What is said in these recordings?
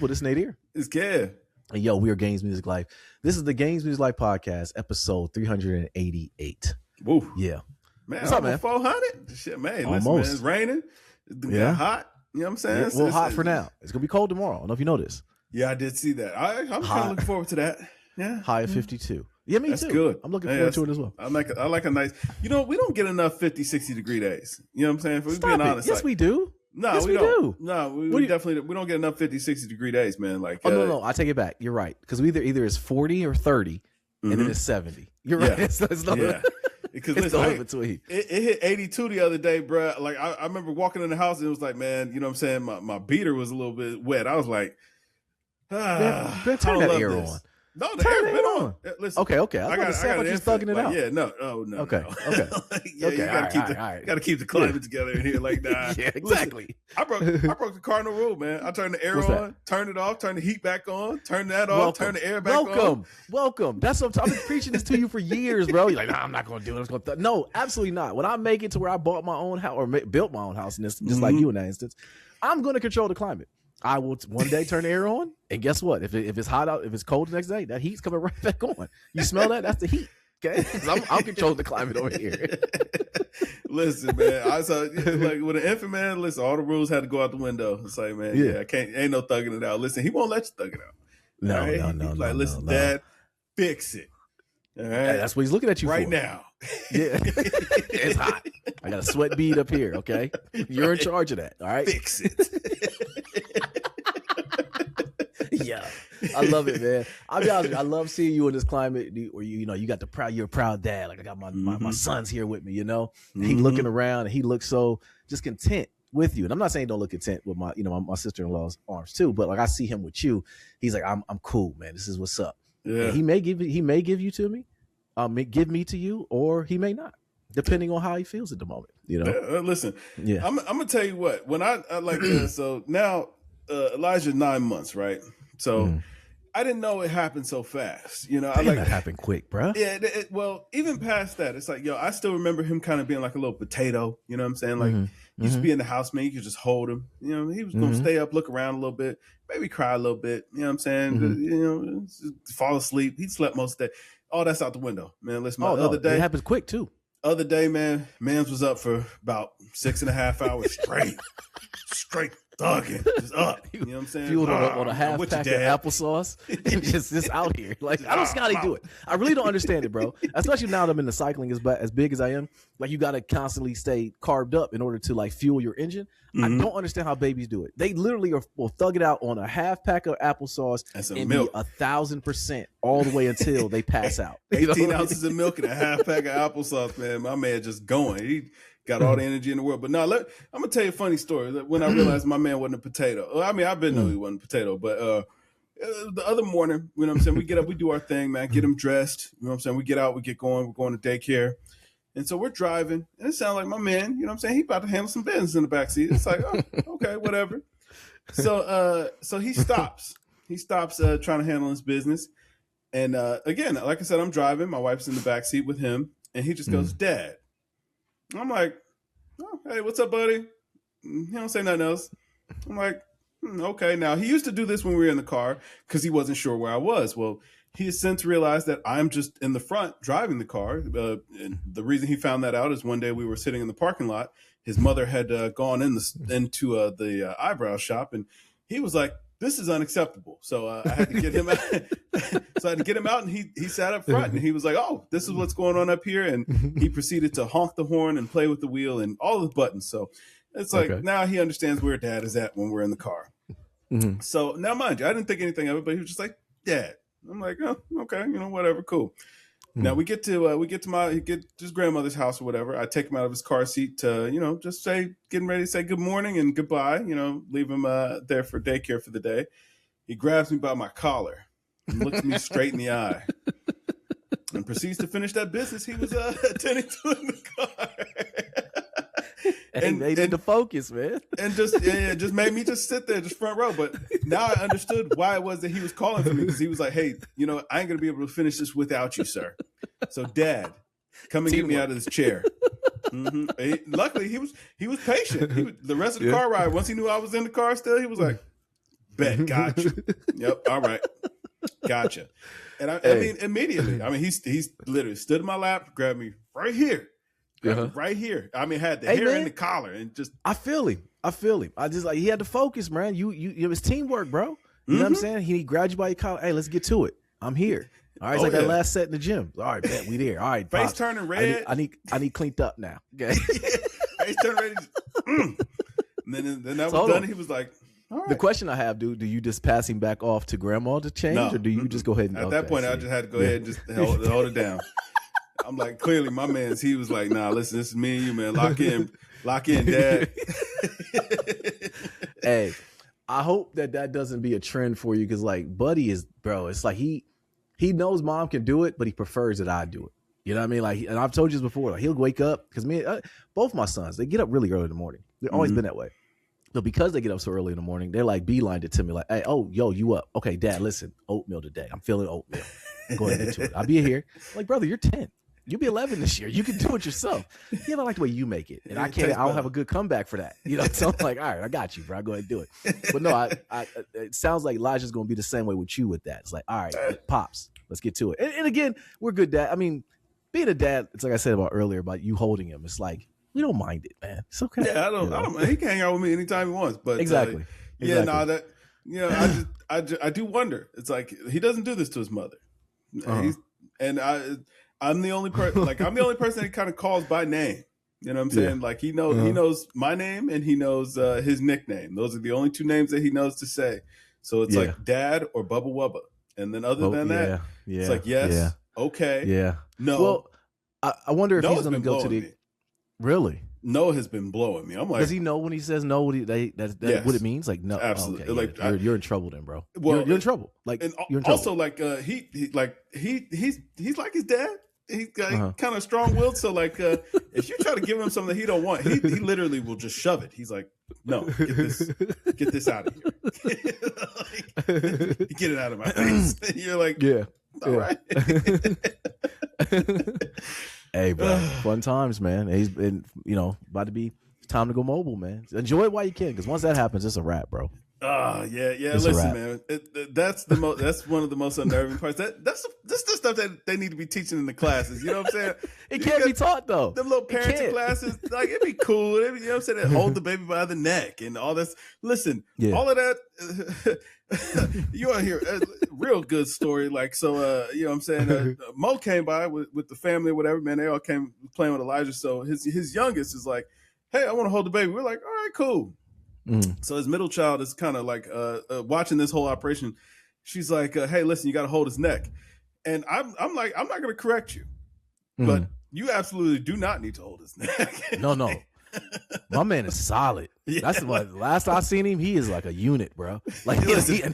people. This is Nadir. It's Kev. And yo, we are Games Music Life. This is the Games Music Life podcast, episode 388. Woo. Yeah. Man, what's up, man? 400? Shit, man. Almost. Listen, man, it's raining. It's got hot. You know what I'm saying? Yeah, well, hot for now. It's going to be cold tomorrow. I don't know if you know this. Yeah, I did see that. I'm kind of looking forward to that. Yeah. High of 52. Yeah, me That's too. good. I'm looking forward to it as well. I like a nice, we don't get enough 50, 60 degree days. You know what I'm saying? If we're being honest. Yes, we do. No, yes, we don't. do. No, we definitely we don't get enough 50, 60 degree days, man. Like, no, I take it back. You're right. Because either it's 40 or 30, and then it's 70. You're right. Yeah. It's no, yeah. Because it's listen, between. It hit 82 the other day, bro. Like I remember walking in the house and it was like, man, you know what I'm saying? My beater was a little bit wet. I was like, turn that air on. No, the air been on. Listen, okay. I was about to say, you're thugging it out. Yeah, no. Okay. Yeah, okay. You gotta keep the climate together in here. Like, nah. Yeah, exactly. Listen, I broke the cardinal rule, man. I turned the air on, turned it off, turned the heat back on, turned that off, turned the air back on. Welcome. That's what I've been preaching this to you for years, bro. You're like, nah, I'm not gonna do it. No, absolutely not. When I make it to where I bought my own house or built my own house, in this, just like you in that instance, I'm gonna control the climate. I will one day turn the air on, and guess what? If it's hot out, if it's cold the next day, that heat's coming right back on. You smell that? That's the heat. Okay, I'm controlling the climate over here. Listen, man, I saw like with an infant, man. Listen, all the rules had to go out the window. It's like, man, I can't. Ain't no thugging it out. Listen, he won't let you thug it out. No, right? no. Like, listen, Dad, fix it. All right, yeah, that's what he's looking at you right for. now. Yeah, it's hot. I got a sweat bead up here. Okay, you're in charge of that. All right, fix it. Yeah, I love it, man. I'll be honest with you, I love seeing you in this climate where you got you're a proud dad. Like I got my son's here with me, and he looking around and he looks so just content with you. And I'm not saying don't look content with my sister-in-law's arms too, but like I see him with you. He's like, I'm cool, man. This is what's up. Yeah. And he may give you to me, give me to you, or he may not, depending on how he feels at the moment. Listen, I'm gonna tell you what. When I like so now Elijah 9 months, right? So I didn't know it happened so fast. That happened quick, bro. Yeah. Well, even past that, it's like, I still remember him kind of being like a little potato. You know what I'm saying? Like he used to be in the house, man. You could just hold him. He was gonna stay up, look around a little bit, maybe cry a little bit. You know what I'm saying? Fall asleep. He slept most of the day. Oh, that's out the window, man. Listen, other day it happens quick too. Other day, man, mans was up for about 6.5 hours straight thugging, just up. You know what I'm saying? Fueled on a half pack of applesauce and just out here. Like, I don't see how they do it. I really don't understand it, bro. Especially now that I'm into cycling as big as I am. Like, you got to constantly stay carved up in order to like fuel your engine. I don't understand how babies do it. They literally will thug it out on a half pack of applesauce and be 1,000% all the way until they pass out. 18 ounces of milk and a half pack of applesauce, man. My man just going. He got all the energy in the world. But no, I'm gonna tell you a funny story. When I realized my man wasn't a potato. I mean, I've been know he wasn't a potato, but the other morning, you know what I'm saying, we get up, we do our thing, man, get him dressed. You know what I'm saying? We get out, we get going, we're going to daycare. And so we're driving, and it sounds like my man, you know what I'm saying, he about to handle some business in the backseat. It's like, oh, okay, whatever. So he stops. He stops trying to handle his business. And again, like I said, I'm driving. My wife's in the backseat with him, and he just goes, Dad. I'm like, oh, hey, what's up, buddy? He don't say nothing else. I'm like, okay. Now, he used to do this when we were in the car because he wasn't sure where I was. Well, he has since realized that I'm just in the front driving the car. And the reason he found that out is one day we were sitting in the parking lot. His mother had gone into the eyebrow shop, and he was like, this is unacceptable. So I had to get him out. And he sat up front, and he was like, oh, this is what's going on up here. And he proceeded to honk the horn and play with the wheel and all the buttons. So it's like, now he understands where Dad is at when we're in the car. So now, mind you, I didn't think anything of it, but he was just like, Dad. I'm like, oh, okay, whatever, cool. Now we get to his grandmother's house or whatever. I take him out of his car seat to, just getting ready to say good morning and goodbye, leave him there for daycare for the day. He grabs me by my collar and looks me straight in the eye and proceeds to finish that business he was attending to in the car. And made it the focus, man. And just made me just sit there, just front row. But now I understood why it was that he was calling for me, because he was like, hey, I ain't going to be able to finish this without you, sir. So, Dad, come and get me out of this chair. Luckily, he was patient. The rest of the car ride, once he knew I was in the car still, he was like, Bet, gotcha. Yep, all right, gotcha. And I mean, immediately, I mean, he's literally stood in my lap, grabbed me right here, right here. I mean, had the hair man, and the collar, and just I feel him. I just like he had to focus, man. You it was teamwork, bro. You know what I'm saying? He grabbed you by your collar. Hey, let's get to it. I'm here. All right, it's like that last set in the gym. All right, man, we there. All right, face Pops, turning red. I need cleaned up now. Okay. Face turning red. And then that was done. And he was like, all right. The question I have, do you just pass him back off to grandma to change, or do you just go ahead and at that point I just had to go ahead and just hold it down. I'm like, clearly my man's. He was like, nah, listen, this is me and you, man. Lock in, Dad. Hey, I hope that doesn't be a trend for you, because like Buddy is, bro. It's like he knows mom can do it, but he prefers that I do it. You know what I mean? Like, and I've told you this before. Like, he'll wake up because both my sons, they get up really early in the morning. They've always been that way. But because they get up so early in the morning, they're like beelined it to me, like, hey, oh, yo, you up? Okay, Dad, listen, oatmeal today. I'm feeling oatmeal. Go ahead and get to it. I'll be here. I'm like, brother, you're 10. You'll be 11 this year. You can do it yourself. Yeah, I like the way you make it. And I don't have a good comeback for that. You know, so I'm like, all right, I got you, bro. I'll go ahead and do it. But no, it sounds like Elijah's going to be the same way with you with that. It's like, all right, Pops, let's get to it. And again, we're good dad. I mean, being a dad, it's like I said about earlier about you holding him. It's like, we don't mind it, man. It's okay. Yeah, I don't. He can hang out with me anytime he wants. But exactly. I do wonder. It's like he doesn't do this to his mother. I'm the only person. Like, I'm the only person that he kind of calls by name. You know what I'm saying? Yeah. Like, he knows my name and he knows his nickname. Those are the only two names that he knows to say. So it's like Dad or Bubba Wubba. And then other than that, it's like yes, okay, no. Well, I wonder if he's going to go to the. Really? Noah has been blowing me. I'm like, does he know when he says no? What it means? Like, no, absolutely. Okay, like you're in trouble then, bro. Well, you're in trouble. Like, and you're in trouble. Also, like, he's like his dad. He's kind of strong willed. So like, if you try to give him something that he don't want, he literally will just shove it. He's like, no, get this out of here. Like, get it out of my face. And you're like, all right. Hey, bro, fun times, man. He's been, about to be time to go mobile, man. Enjoy it while you can, because once that happens, it's a wrap, bro. Yeah. Listen, man, that's one of the most unnerving parts. That's the stuff that they need to be teaching in the classes. You know what I'm saying? It can't be taught though. Them little parenting classes, like, it'd be cool. You know what I'm saying? Hold the baby by the neck and all this. Listen, all of that. You want to hear a real good story? Like, so, you know what I'm saying? Mo came by with the family or whatever, man. They all came playing with Elijah. So his youngest is like, hey, I want to hold the baby. We're like, all right, cool. So his middle child is kind of like watching this whole operation. She's like, hey, listen, you got to hold his neck. And I'm like, I'm not going to correct you, but you absolutely do not need to hold his neck. No. My man is solid. Yeah. That's what last I seen him. He is like a unit, bro. Like,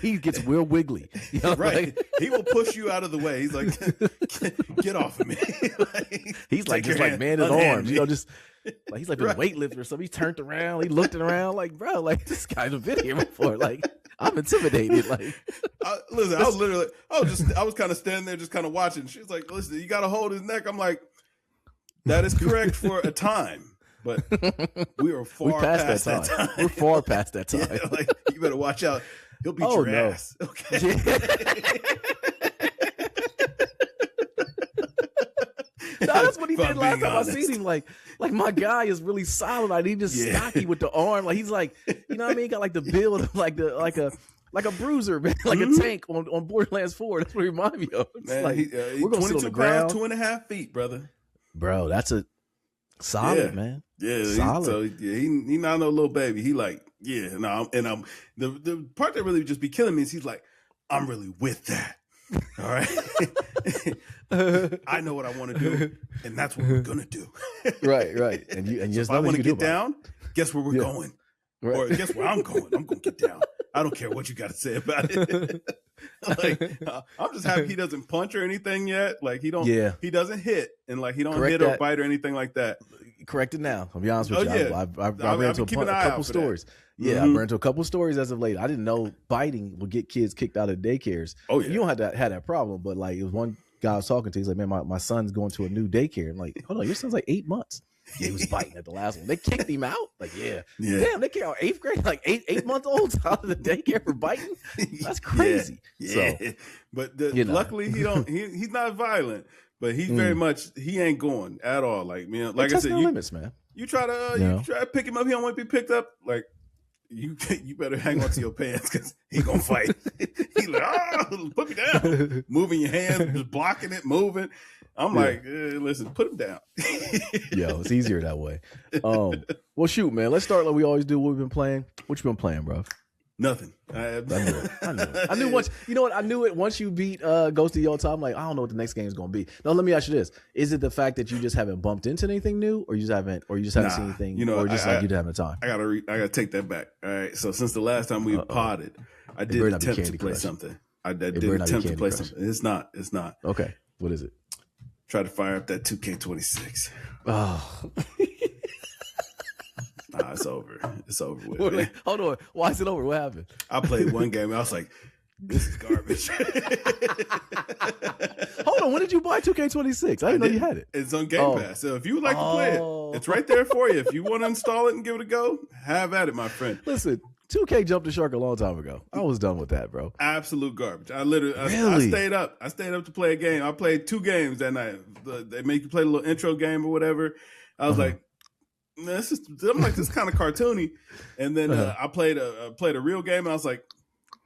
he gets real wiggly. You know, right? Like, he will push you out of the way. He's like, get off of me. Like, he's like just like man his arms. Just like he's like a weightlifter or something. He turned around. He looked around like, bro, like this guy's been here before. Like, I'm intimidated. Like, listen, I was kind of standing there, just kind of watching. She's like, listen, you got to hold his neck. I'm like, that is correct for a time. But we are far past that time. We're far past that time. Yeah, like, you better watch out. He'll beat your ass. Okay. No, that's what he did last time I seen him. Like my guy is really solid. Like, he just stocky with the arm. Like, he's like, you know what I mean? He got like the build of like a bruiser, man, like a tank on Borderlands 4. That's what he reminds me of. Man, like, we're gonna sit on the ground, 2.5 feet, brother. Bro, that's a solid, man. Yeah, solid. He not no little baby. He like, the part that really just be killing me is he's like, I'm really with that. All right. I know what I want to do, and that's what we're gonna do. Right. And so if I want to get down, guess where we're going? Right. Or guess where I'm going? I'm gonna get down. I don't care what you got to say about it. Like, I'm just happy he doesn't punch or anything yet. Like, he doesn't hit, and like he don't hit or bite or anything like that. Correct it now. I'll be honest with you. I've ran into a couple stories. That. Yeah, I've run into a couple stories as of late. I didn't know biting would get kids kicked out of daycares. Oh yeah, you don't have to have that problem, but like, it was one guy I was talking to. He's like, man, my son's going to a new daycare. I'm like, hold on, your son's like 8 months. He was biting at the last one. They kicked him out. Like, yeah. Damn, they kicked out 8th grade, like 8-month-olds out of the daycare for biting. That's crazy. Yeah. So, but luckily he's not violent, but he's very much, he ain't going at all. Like, man, like I said, limits, man. You try to pick him up, he don't want to be picked up. Like, you better hang on to your pants because he gonna fight. He like, put me down. Moving your hands, just blocking it, moving. I'm like, listen, put him down. Yo, it's easier that way. Well, shoot, man. Let's start like we always do. What we've been playing. What you been playing, bro? Nothing. I knew it. I knew once. You know what? I knew it once you beat Ghost of Yota. I'm like, I don't know what the next game is going to be. Now, let me ask you this: is it the fact that you just haven't bumped into anything new, or you just haven't seen anything, you know, or just like you didn't have the time? I gotta take that back. All right. So since the last time we potted, I did attempt to play something. I did attempt to play something. It's not. Okay. What is it? Try to fire up that 2K26. Oh. Nah, it's over. It's over with. Man. Hold on. Why is it over? What happened? I played one game and I was like, this is garbage. Hold on. When did you buy 2K26? I didn't know you had it. It's on Game Pass. So if you would like to play it, it's right there for you. If you want to install it and give it a go, have at it, my friend. Listen, 2K jumped the shark a long time ago. I was done with that, bro. Absolute garbage. I stayed up. I stayed up to play a game. I played 2 games that night. They make you play a little intro game or whatever. I was like, I'm like, this kind of cartoony. And then I played a real game and I was like,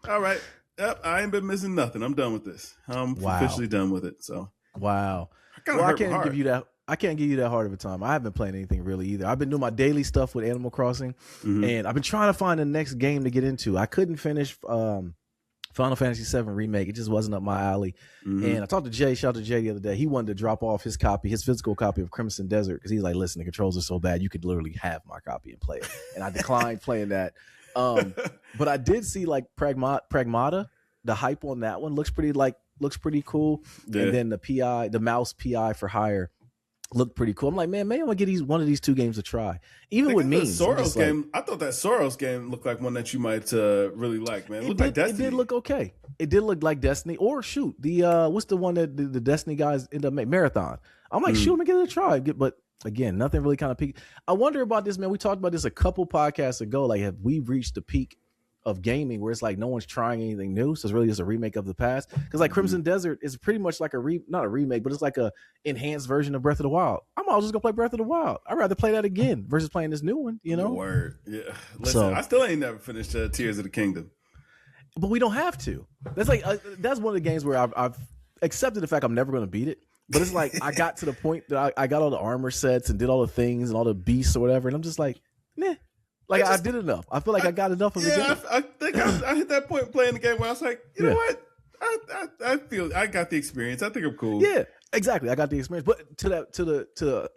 all right, yep, I ain't been missing nothing. I'm done with this. I'm officially done with it. So wow. I can't give you that. I can't give you that hard of a time. I haven't been playing anything really either. I've been doing my daily stuff with Animal Crossing, and I've been trying to find the next game to get into. I couldn't finish Final Fantasy VII Remake. It just wasn't up my alley. And I talked to Jay, shout out to Jay the other day. He wanted to drop off his physical copy of Crimson Desert, because he's like, listen, the controls are so bad, you could literally have my copy and play it. And I declined playing that. But I did see like Pragmata. The hype on that one looks pretty cool. Yeah. And then the mouse PI for hire looked pretty cool. I'm like, man, maybe I'm gonna get one of these 2 games to try. Even with me, Soros game. I thought that Soros game looked like one that you might really like, man. It looked like Destiny. It did look okay. It did look like Destiny. Or shoot, the what's the one that the Destiny guys end up making? Marathon. I'm like, shoot, I'm gonna give it a try. But again, nothing really kind of peaked. I wonder about this, man. We talked about this a couple podcasts ago. Like, have we reached the peak of gaming where it's like no one's trying anything new, so it's really just a remake of the past? Because like Crimson Desert is pretty much like not a remake, but it's like a enhanced version of Breath of the Wild. I'm always just gonna play Breath of the Wild. I'd rather play that again versus playing this new one, you know? Word. Yeah. Listen, I still ain't never finished Tears of the Kingdom, but we don't have to. That's like that's one of the games where I've accepted the fact I'm never gonna beat it, but it's like I got to the point that I got all the armor sets and did all the things and all the beasts or whatever, and I'm just like, nah. Like, I did enough. I feel like I got enough of the game. I think I hit that point playing the game where I was like, you know what? I feel I got the experience. I think I'm cool. Yeah, exactly. I got the experience. But to the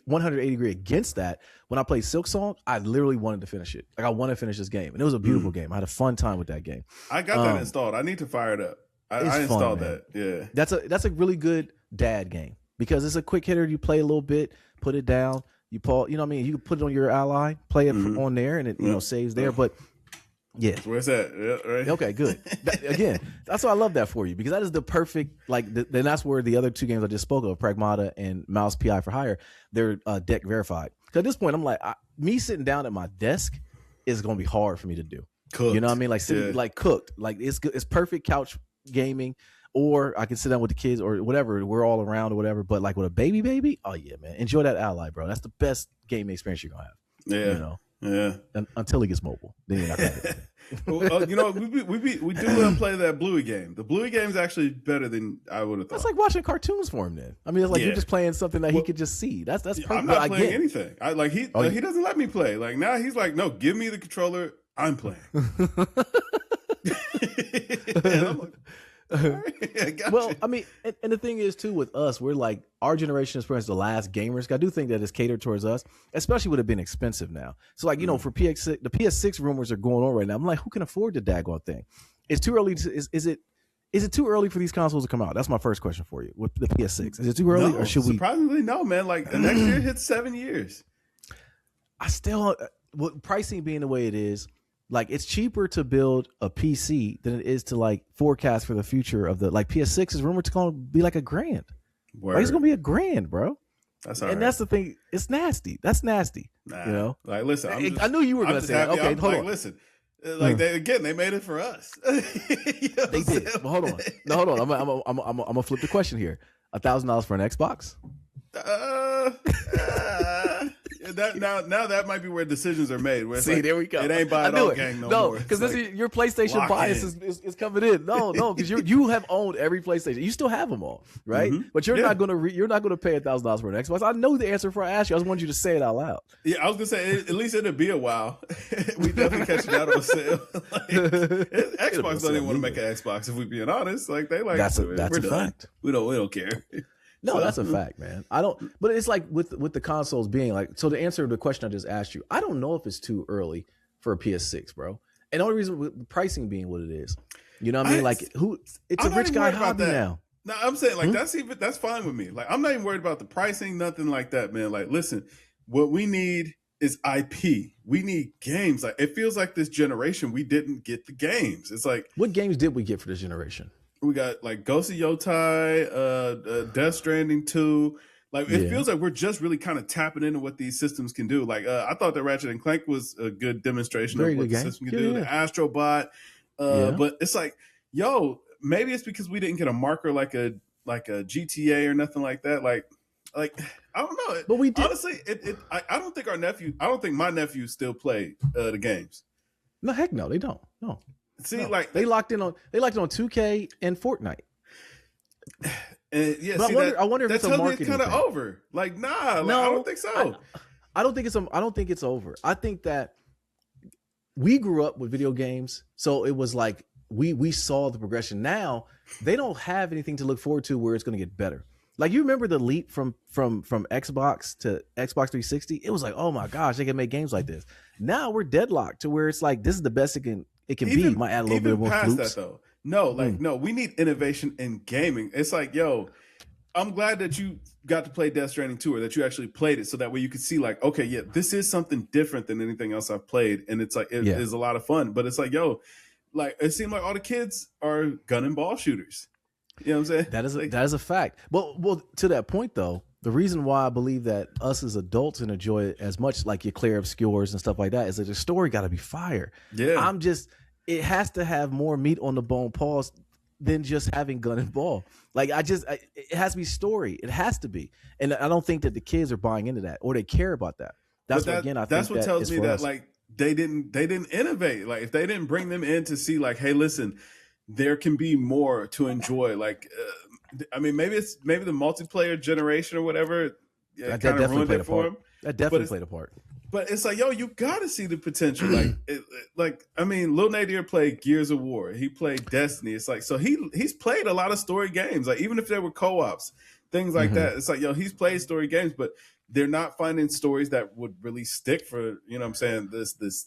180 degree against that, when I played Silk Song, I literally wanted to finish it. Like, I want to finish this game, and it was a beautiful game. I had a fun time with that game. I got that installed. I need to fire it up. I installed that. Yeah, that's a really good dad game because it's a quick hitter. You play a little bit, put it down. You pull, you know what I mean? You can put it on your ally, play it on there, and it saves there. But yeah, where's that? Yeah, right. Okay, good. Again, that's why I love that for you, because that is the perfect then that's where the other 2 games I just spoke of, Pragmata and Mouse PI for Hire, they're deck verified. Because at this point, I'm like, me sitting down at my desk is going to be hard for me to do. Cooked. You know what I mean? Like sitting, like cooked. Like it's good. It's perfect couch gaming. Or I can sit down with the kids or whatever. We're all around or whatever. But like with a baby, oh yeah, man, enjoy that ally, bro. That's the best gaming experience you're gonna have. Yeah, you know. Yeah. Until he gets mobile, then you're not gonna have it. Well, you know, we do play that Bluey game. The Bluey game is actually better than I would have thought. That's like watching cartoons for him. Then I mean, it's like you're just playing something that he could just see. That's perfect. I'm not playing anything. He doesn't let me play. Like now he's like, no, give me the controller. I'm playing. And I'm like, well, I mean, and the thing is too with us, we're like our generation is perhaps the last gamers. I do think that it's catered towards us, especially would have been expensive now. So like, you know, for the PS6 rumors are going on right now. I'm like, who can afford the daggone thing? It's too early. Is it too early for these consoles to come out? That's my first question for you with the PS6. Is it too early, or should we? Surprisingly, no, man. Like the next year hits 7 years. I still, with pricing being the way it is. Like, it's cheaper to build a PC than it is to like forecast for the future of the like PS6 is rumored to going to be like $1,000. Like, it's going to be $1,000, bro. That's all And right. that's the thing. It's nasty. That's nasty. Nah, You know. like listen, I knew you were going to say that. Okay, hold on. Listen, like they made it for us. You know they did. But hold on. No, hold on. I'm gonna flip the question here. $1,000 for an Xbox? Now that might be where decisions are made. Where See, like, there we go. It ain't buy it all gang no more. Because your PlayStation bias is coming in. No, because you have owned every PlayStation. You still have them all, right? Mm-hmm. But you're not gonna pay $1,000 for an Xbox. I know the answer before I ask you. I just want you to say it out loud. Yeah, I was gonna say at least it'll be a while. We definitely catch it out on sale. Xbox don't even want to make an Xbox if we being honest. Like they like that's a fact. We don't care. No, so, that's a fact, man. I don't, but it's like with the consoles being like, so to answer the question I just asked you, I don't know if it's too early for a PS6, bro. And the only reason with the pricing being what it is, you know what I mean? Like it's a rich guy hobby now. No, I'm saying like that's fine with me. Like I'm not even worried about the pricing, nothing like that, man. Like listen, what we need is IP. We need games. Like it feels like this generation we didn't get the games. It's like what games did we get for this generation? We got like Ghost of Yotai, Death Stranding 2. Like it feels like we're just really kind of tapping into what these systems can do. Like I thought that Ratchet and Clank was a good demonstration of what the system can do. The Astrobot, but it's like, yo, maybe it's because we didn't get a marker like a GTA or nothing like that. Like I don't know. But we did. Honestly, I don't think I don't think my nephews still play the games. No, heck no, they don't. No. See, like they locked in on 2K and Fortnite. And yeah, but see, I wonder if it's a marketing kind of thing. Over. Like, nah, no, I don't think so. I don't think it's over. I think that we grew up with video games, so it was like we saw the progression. Now they don't have anything to look forward to where it's going to get better. Like you remember the leap from Xbox to Xbox 360? It was like, oh my gosh, they can make games like this. Now we're deadlocked to where it's like this is the best it can be. Might add a little bit more past flukes. That though. No, like no, we need innovation in gaming. It's like, yo, I'm glad that you got to play Death Stranding 2 or that you actually played it so that way you could see like, okay, yeah, this is something different than anything else I've played. And it's like, it is a lot of fun. But it's like, yo, like it seemed like all the kids are gun and ball shooters. You know what I'm saying? That is a fact. Well, to that point though, the reason why I believe that us as adults and enjoy it as much like your Claire Obscures and stuff like that is that the story got to be fire. Yeah. It has to have more meat on the bone, pause, than just having gun and ball. Like it has to be story. It has to be. And I don't think that the kids are buying into that or they care about that. That's what tells me that like they didn't innovate. Like if they didn't bring them in to see like, hey, listen, there can be more to enjoy. Like, I mean, maybe the multiplayer generation or whatever. Yeah, that definitely played a part. That definitely played a part. But it's like, yo, you got to see the potential. Like, I mean, Lil Nadir played Gears of War. He played Destiny. It's like, so he's played a lot of story games. Like, even if they were co-ops, things like that. It's like, yo, he's played story games, but they're not finding stories that would really stick for, you know what I'm saying, this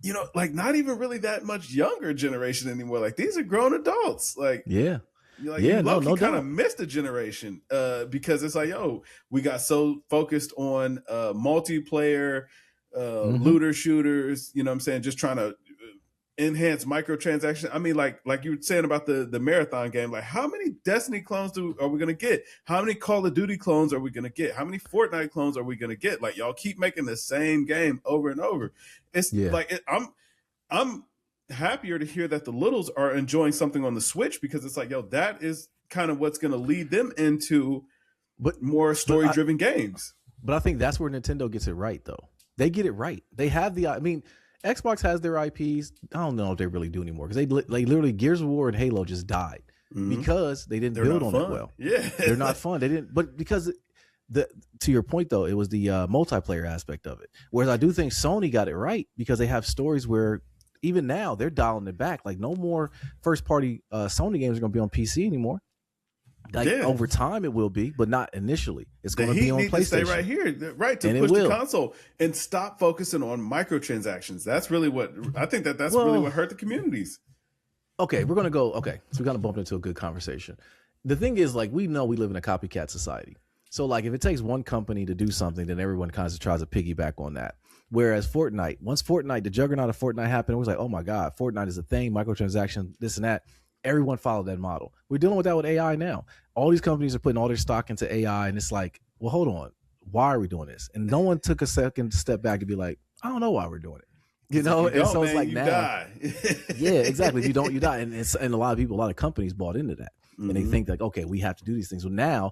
you know, like not even really that much younger generation anymore. Like these are grown adults. Like, you kind of missed a generation because it's like, yo, we got so focused on multiplayer, looter shooters, you know what I'm saying? Just trying to enhance microtransactions. I mean, like you were saying about the marathon game, like how many Destiny clones are we going to get? How many Call of Duty clones are we going to get? How many Fortnite clones are we going to get? Like y'all keep making the same game over and over. It's like, I'm happier to hear that the littles are enjoying something on the Switch because it's like, yo, that is kind of what's going to lead them into more story-driven games. But I think that's where Nintendo gets it right, though. They get it right. They have Xbox has their IPs. I don't know if they really do anymore because they literally Gears of War and Halo just died because they didn't build on it well. Yeah, they're not fun. They didn't, but because to your point though, it was the multiplayer aspect of it. Whereas I do think Sony got it right because they have stories where even now they're dialing it back. Like no more first party Sony games are going to be on PC anymore. Like over time it will be, but not initially. It's going to be on PlayStation. To stay right here, right, to push the console and stop focusing on microtransactions. That's really what I think. That's really what hurt the communities. Okay, we're going to go. Okay, so we're going to bump into a good conversation. The thing is, like, we know we live in a copycat society. So, like, if it takes one company to do something, then everyone kind of tries to piggyback on that. Whereas Fortnite, once the juggernaut of Fortnite happened, it was like, oh my God, Fortnite is a thing, microtransaction, this and that. Everyone followed that model. We're dealing with that with AI now. All these companies are putting all their stock into AI, and it's like well, hold on, why are we doing this? And no one took a second to step back and be like, I don't know why we're doing it. You know, and so it's like you now, die. yeah, exactly. If you don't, you die. And a lot of people, a lot of companies bought into that, and they think like, okay, we have to do these things. So now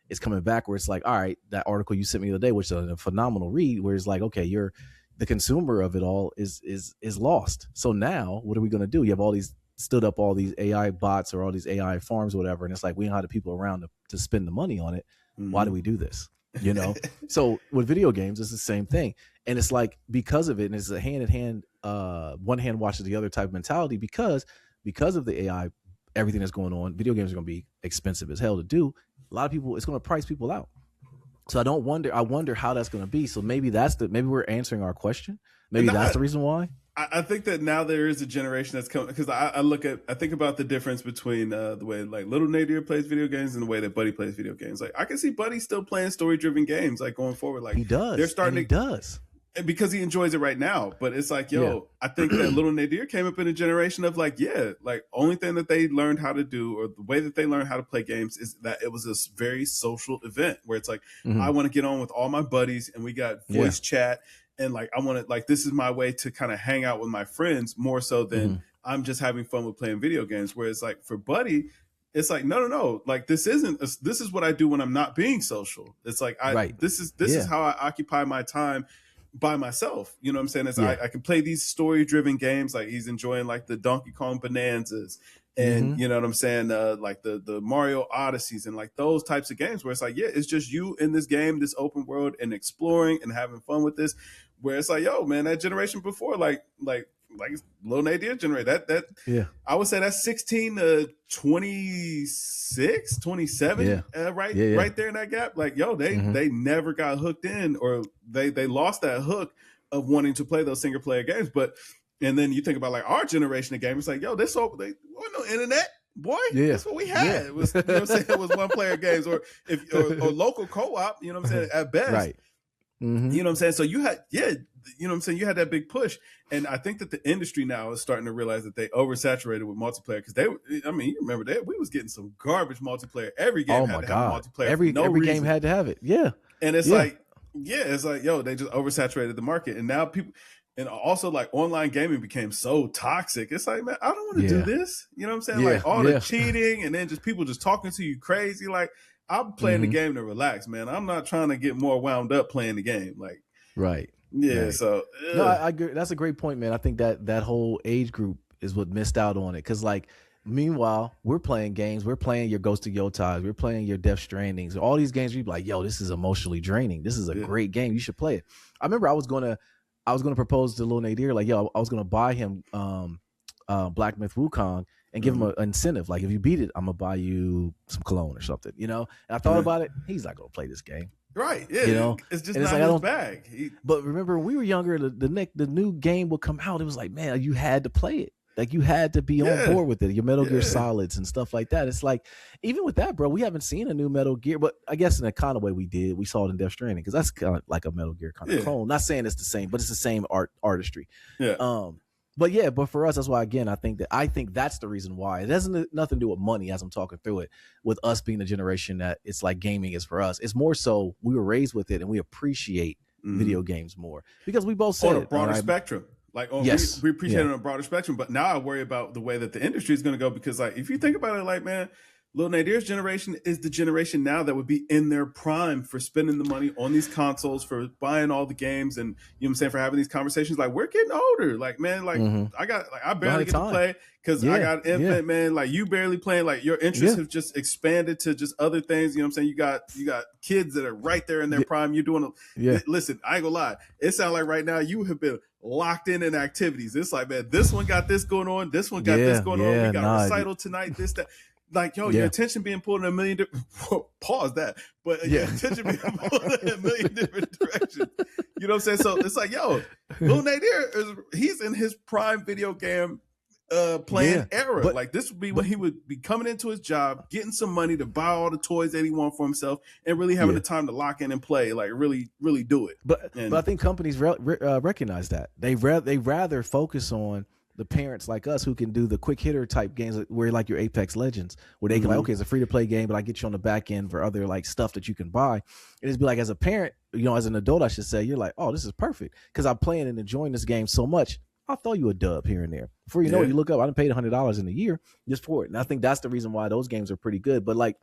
it's coming back where it's like, all right, that article you sent me the other day, which is a phenomenal read, where it's like, okay, you're the consumer of it all is lost. So now what are we going to do? You have all these stood up all these AI bots or all these AI farms or whatever, and it's like we don't have the people around to spend the money on it. Why do we do this? You know? So with video games, it's the same thing. And it's like, because of it, and it's a hand in hand, one hand washes the other type of mentality, because of the AI, everything that's going on, video games are going to be expensive as hell to do. A lot of people, it's going to price people out. So I wonder how that's going to be. So maybe maybe we're answering our question. Maybe that's the reason why. I think that now there is a generation that's coming, because I think about the difference between the way like little Nadir plays video games and the way that Buddy plays video games. Like I can see Buddy still playing story driven games like going forward. Like he does. They're starting. He does. Because he enjoys it right now. But it's like, I think that little Nadir came up in a generation of like, only thing that they learned how to do, or the way that they learned how to play games, is that it was this very social event where it's like, I want to get on with all my buddies and we got voice chat. And like, I want to, like, this is my way to kind of hang out with my friends more so than I'm just having fun with playing video games. Whereas like for Buddy, it's like, no. Like this is what I do when I'm not being social. It's like, this is how I occupy my time by myself. You know what I'm saying? Is I can play these story driven games. Like he's enjoying like the Donkey Kong Bonanzas and you know what I'm saying? Like the Mario Odysseys and like those types of games where it's like, it's just you in this game, this open world, and exploring and having fun with this. Where it's like, yo, man, that generation before, like Lil Nadir generation, I would say that's 16 to 26, 27, right there in that gap. Like, yo, they never got hooked in, or they lost that hook of wanting to play those single player games. And then you think about like our generation of gamers, like, yo, they wasn't no internet. Boy, that's what we had. It was, you know what I'm saying? It was one player games, or local co-op, you know what I'm saying, at best. Right. You know what I'm saying? So you had, you know what I'm saying? You had that big push. And I think that the industry now is starting to realize that they oversaturated with multiplayer, because you remember that we was getting some garbage multiplayer. Every game had to have multiplayer. Every game had to have it. Yeah. And it's like, yo, they just oversaturated the market. And now people, and also like online gaming became so toxic. It's like, man, I don't want to do this. You know what I'm saying? Like all the cheating, and then just people just talking to you crazy. Like, I'm playing the game to relax, man. I'm not trying to get more wound up playing the game. Like, right. Yeah. Right. So no, I agree. That's a great point, man. I think that whole age group is what missed out on it. Cause like, meanwhile, we're playing games. We're playing your Ghost of Yotais. We're playing your Death Strandings. All these games, you're like, yo, this is emotionally draining. This is a great game. You should play it. I remember I was gonna propose to Lil Nadir, like, yo, I was gonna buy him Black Myth Wukong and give him an incentive. Like, if you beat it, I'm gonna buy you some cologne or something, you know? And I thought about it. He's not gonna play this game. Right. Yeah. You know, it's just not his bag. But remember, when we were younger, the new game would come out. It was like, man, you had to play it. Like, you had to be on board with it. Your Metal Gear Solids and stuff like that. It's like, even with that, bro, we haven't seen a new Metal Gear, but I guess in a kind of way we did. We saw it in Death Stranding, because that's kind of like a Metal Gear kind of clone. Not saying it's the same, but it's the same artistry. Yeah. But for us, that's why, again, I think that's the reason why. It has nothing to do with money, as I'm talking through it, with us being the generation that it's like gaming is for us. It's more so we were raised with it and we appreciate video games more, because we both said on a broader spectrum. Like, we appreciate it on a broader spectrum. But now I worry about the way that the industry is going to go, because like, if you think about it, like, man, Lil Nadir's generation is the generation now that would be in their prime for spending the money on these consoles, for buying all the games, and, you know what I'm saying, for having these conversations. Like, we're getting older. Like, man, like I barely get to play because I got infant, man. Like, you barely playing. Like, your interests have just expanded to just other things. You know what I'm saying? You got kids that are right there in their prime. You're doing listen, I ain't gonna lie. It sounds like right now you have been locked in activities. It's like, man, this one got this going on. This one got this going on. We got a recital tonight. This, that. Like, yo, your attention being pulled in a million different pause that, but your attention being pulled in a million different directions. You know what I'm saying? So it's like, yo, Lil Nadir he's in his prime video game playing era. But, like, this would be when he would be coming into his job, getting some money to buy all the toys that he wants for himself, and really having the time to lock in and play, like, really, really do it. But I think companies recognize that. They rather focus on the parents like us who can do the quick hitter type games where like your Apex Legends, where they can like, okay, it's a free to play game, but I get you on the back end for other like stuff that you can buy. It is be like, as a parent, as an adult, I should say, you're like, oh, this is perfect because I'm playing and enjoying this game so much. I'll throw you a dub here and there. Before you know it, you look up, I done paid $100 in a year just for it. And I think that's the reason why those games are pretty good. But like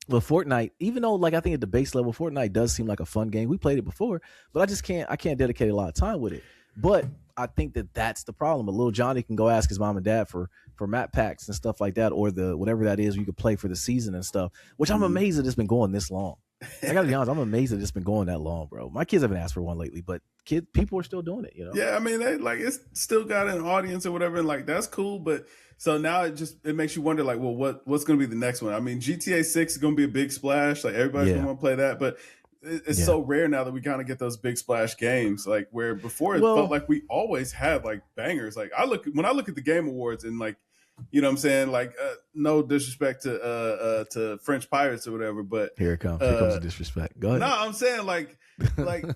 with Fortnite, even though like I think at the base level, Fortnite does seem like a fun game. We played it before, but I can't dedicate a lot of time with it. But I think that's the problem. But little Johnny can go ask his mom and dad for map packs and stuff like that, or the whatever that is you could play for the season and stuff, which I'm amazed that it's been going this long. I gotta be honest, I'm amazed that it's been going that long, bro. My kids haven't asked for one lately, but people are still doing it, Yeah, I mean, it's still got an audience or whatever, and like that's cool. But so now it makes you wonder, like, well, what's going to be the next one? I mean, GTA 6 is going to be a big splash. Like everybody's going to want to play that, but it's so rare now that we kind of get those big splash games. Like where before it felt like we always had like bangers. Like when I look at the Game Awards and like, you know what I'm saying? Like, no disrespect to French Pirates or whatever, but here it comes. Here comes the disrespect. Go ahead. No, I'm saying like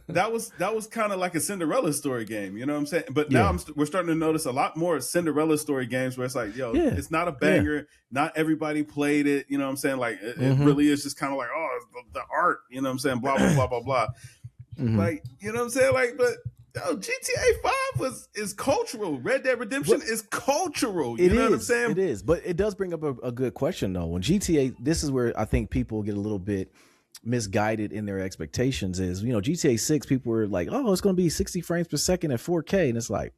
that was kind of like a Cinderella story game. You know what I'm saying? But now we're starting to notice a lot more Cinderella story games where it's like, it's not a banger. Yeah. Not everybody played it. You know what I'm saying? Like it really is just kind of like, oh, the art. You know what I'm saying? Blah blah blah blah blah. Like, you know what I'm saying? Like, but. GTA 5 is cultural. Red Dead Redemption is cultural. You know what I'm saying? It is. But it does bring up a good question, though. When GTA, this is where I think people get a little bit misguided in their expectations is, GTA 6, people were like, oh, it's going to be 60 frames per second at 4K. And it's like,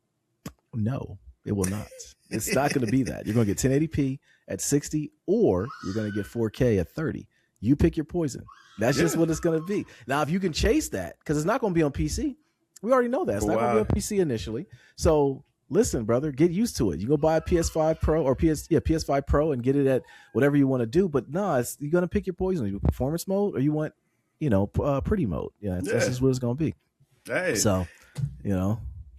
no, it will not. It's not going to be that. You're going to get 1080p at 60 or you're going to get 4K at 30. You pick your poison. That's just what it's going to be. Now, if you can chase that, because it's not going to be on PC. We already know that. It's not going to be on PC initially. So listen, brother, get used to it. You go buy a PS5 Pro or PS5 Pro and get it at whatever you want to do. But you're going to pick your poison. You want performance mode or you want, pretty mode. That's just what it's going to be. Hey. So,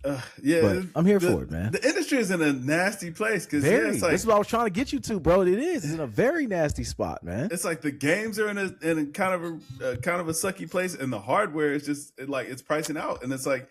but I'm here for it, man. The industry is in a nasty place because it's like, this is what I was trying to get you to, bro. It is. It's in a very nasty spot, man. It's like the games are in a kind of a sucky place, and the hardware is just it's pricing out, and it's like,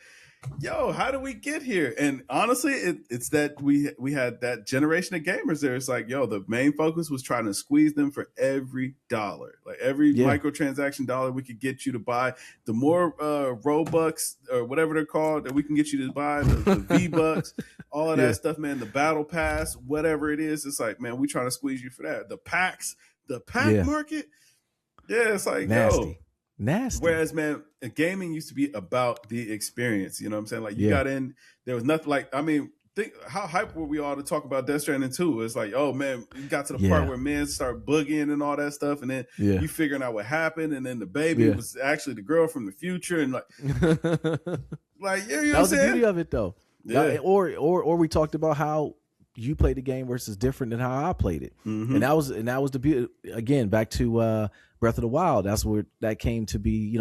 yo, how do we get here? And honestly, it's that we had that generation of gamers there. It's like, yo, the main focus was trying to squeeze them for every dollar, like every microtransaction dollar we could get you to buy. The more Robux or whatever they're called that we can get you to buy, the V-Bucks, all of that stuff, man. The battle pass, whatever it is, it's like, man, we trying to squeeze you for that. The packs, the pack market, it's like nasty. Nasty. Whereas, man, gaming used to be about the experience. You know what I'm saying? Like you got in, there was nothing like, I mean, think how hyped were we all to talk about Death Stranding 2? It's like, oh man, you got to the part where men start boogieing and all that stuff, and then you figuring out what happened, and then the baby was actually the girl from the future, and like you know what I'm saying? That was the beauty of it, though. Yeah. Or we talked about how you played the game versus different than how I played it, and that was the beauty. Again, back to Breath of the Wild. That's where that came to be.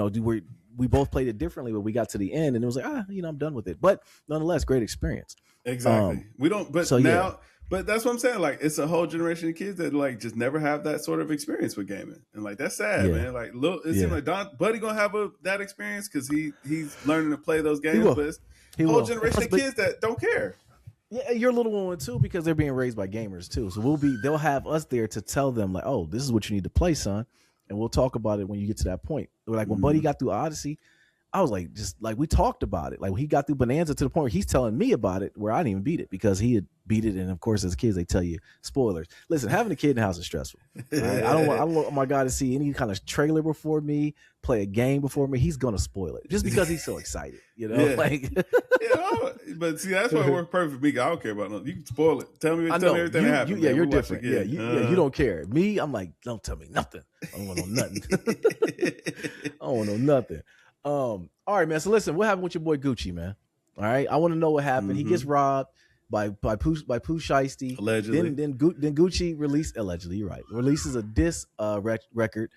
We both played it differently, but we got to the end and it was like, I'm done with it. But nonetheless, great experience. Exactly. We don't. But so, now, but that's what I'm saying. Like, it's a whole generation of kids that like just never have that sort of experience with gaming, and like that's sad, man. Like, it seems like Buddy gonna have that experience because he's learning to play those games. But it's a whole generation of kids that don't care. Yeah, your little one too, because they're being raised by gamers too. So they'll have us there to tell them like, oh, this is what you need to play, son. And we'll talk about it when you get to that point. Like when Buddy got through Odyssey, I was like, just like we talked about it. Like he got through Bonanza to the point where he's telling me about it, where I didn't even beat it because he had beat it. And of course, as kids, they tell you spoilers. Listen, having a kid in the house is stressful. Right? I don't want my guy to see any kind of trailer before me, play a game before me. He's gonna spoil it just because he's so excited, like. But see, that's why it works perfect for me. I don't care about nothing. You can spoil it. Tell me everything that happened. You're different. You don't care. Me, I'm like, don't tell me nothing. I don't want to know nothing. I don't want to know nothing. All right, man. So listen, what happened with your boy Gucci, man? All right, I want to know what happened. He gets robbed by Pooh Shiesty. Allegedly. Then Gucci releases a diss record,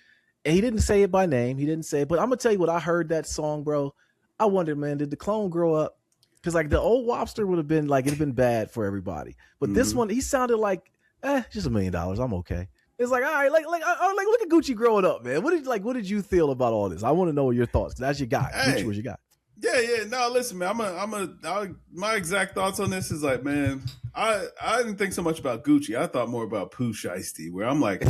and he didn't say it by name. He didn't say it, but I'm gonna tell you what I heard that song, bro. I wondered, man, did the clone grow up? Because like the old Wobster would have been like, it'd been bad for everybody, but this one, he sounded like, just $1 million. I'm okay. It's like, all right, like look at Gucci growing up, man. What did you feel about all this? I want to know your thoughts. That's your guy. Gucci was your guy. Yeah. No, listen, man. My exact thoughts on this is like, man, I didn't think so much about Gucci. I thought more about Pooh Shiesty, where I'm like,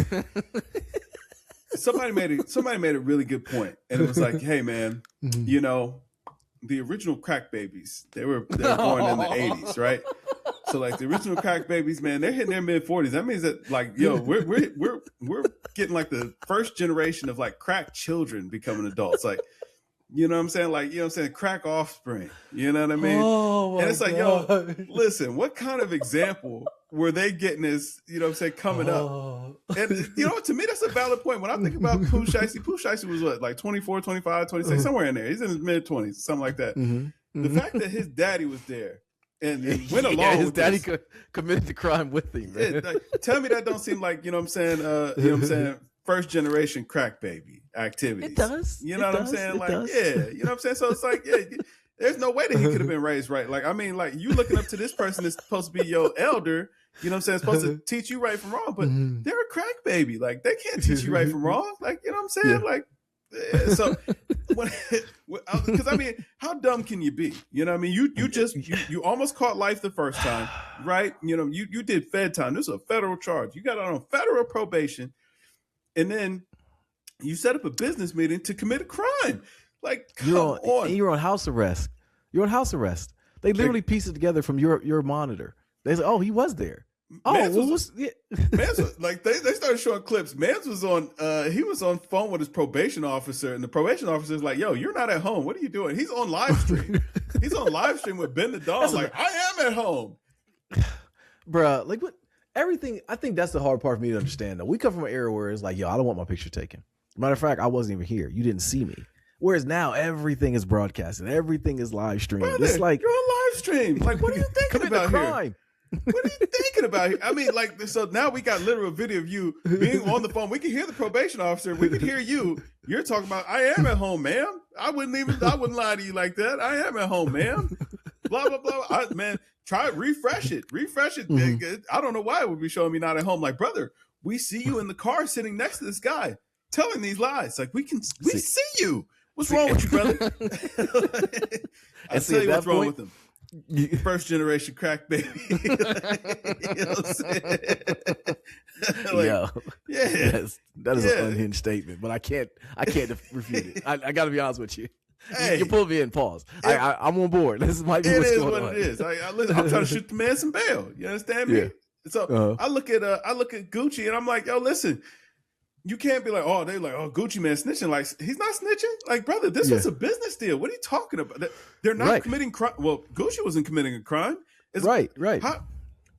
somebody made a really good point, and it was like, hey man, you know, the original crack babies, they were born in the 80s, right? So like the original crack babies, man, they're hitting their mid 40s. That means that like, yo, we're getting like the first generation of like crack children becoming adults. Like, you know what I'm saying? Like, you know what I'm saying? Crack offspring. You know what I mean? Oh, and it's like, God. yo, listen, what kind of example were they getting as, you know what I'm saying, coming up? And, you know, to me, that's a valid point. When I think about Pooh Shiesty was what, like 24, 25, 26, somewhere in there. He's in his mid 20s, something like that. The fact that his daddy was there and went along his daddy committed the crime with him, man. Like, tell me that don't seem like, you know what I'm saying, first generation crack baby activities. It does. You know what I'm saying? Like, yeah, you know what I'm saying? So it's like, yeah, there's no way that he could have been raised right. Like, I mean, like you looking up to this person that's supposed to be your elder, you know what I'm saying, supposed to teach you right from wrong, but they're a crack baby. Like, they can't teach you right from wrong. Like, you know what I'm saying? Yeah. Like, yeah, so because I mean, how dumb can you be? You know what I mean? You almost caught life the first time, right? You know, you did Fed time. This is a federal charge. You got out on federal probation, and then you set up a business meeting to commit a crime. Like, come on. And you're on house arrest. You're on house arrest. They literally piece it together from your monitor. They say, oh, he was there. Mans was like they started showing clips. Mans was on he was on phone with his probation officer, and the probation officer is like, yo, you're not at home. What are you doing? He's on live stream. He's on live stream with Ben the Dog. Like, I am at home. Bruh, like what everything, I think that's the hard part for me to understand though. We come from an era where it's like, yo, I don't want my picture taken. Matter of fact, I wasn't even here. You didn't see me. Whereas now everything is broadcasted. Everything is live streamed. Brother, it's like you're on live stream. Like, what are you thinking about crime. Here? What are you thinking about here? I mean, like, so now we got literal video of you being on the phone. We can hear the probation officer. We can hear you. You're talking about, I am at home, ma'am. I wouldn't lie to you like that. I am at home, ma'am. Blah, blah, blah. Man, refresh it. I don't know why it would be showing me not at home. Like, brother, we see you in the car sitting next to this guy telling these lies. Like, we see you. What's wrong with you, brother? I tell you what's wrong with him. First generation crack baby. You know what I'm saying? Like, yeah, that is an unhinged statement, but I can't refute it. I got to be honest with you. Hey, you pull me in. Pause. I'm on board. This might be what's going on. It is what it is. Listen, I'm trying to shoot the man some bail. You understand me? Yeah. So I look at Gucci and I'm like, yo, listen. You can't be like, oh, they like, oh, Gucci man snitching. Like, he's not snitching. Like, brother, this was a business deal. What are you talking about? They're not committing crime. Well, Gucci wasn't committing a crime. Right.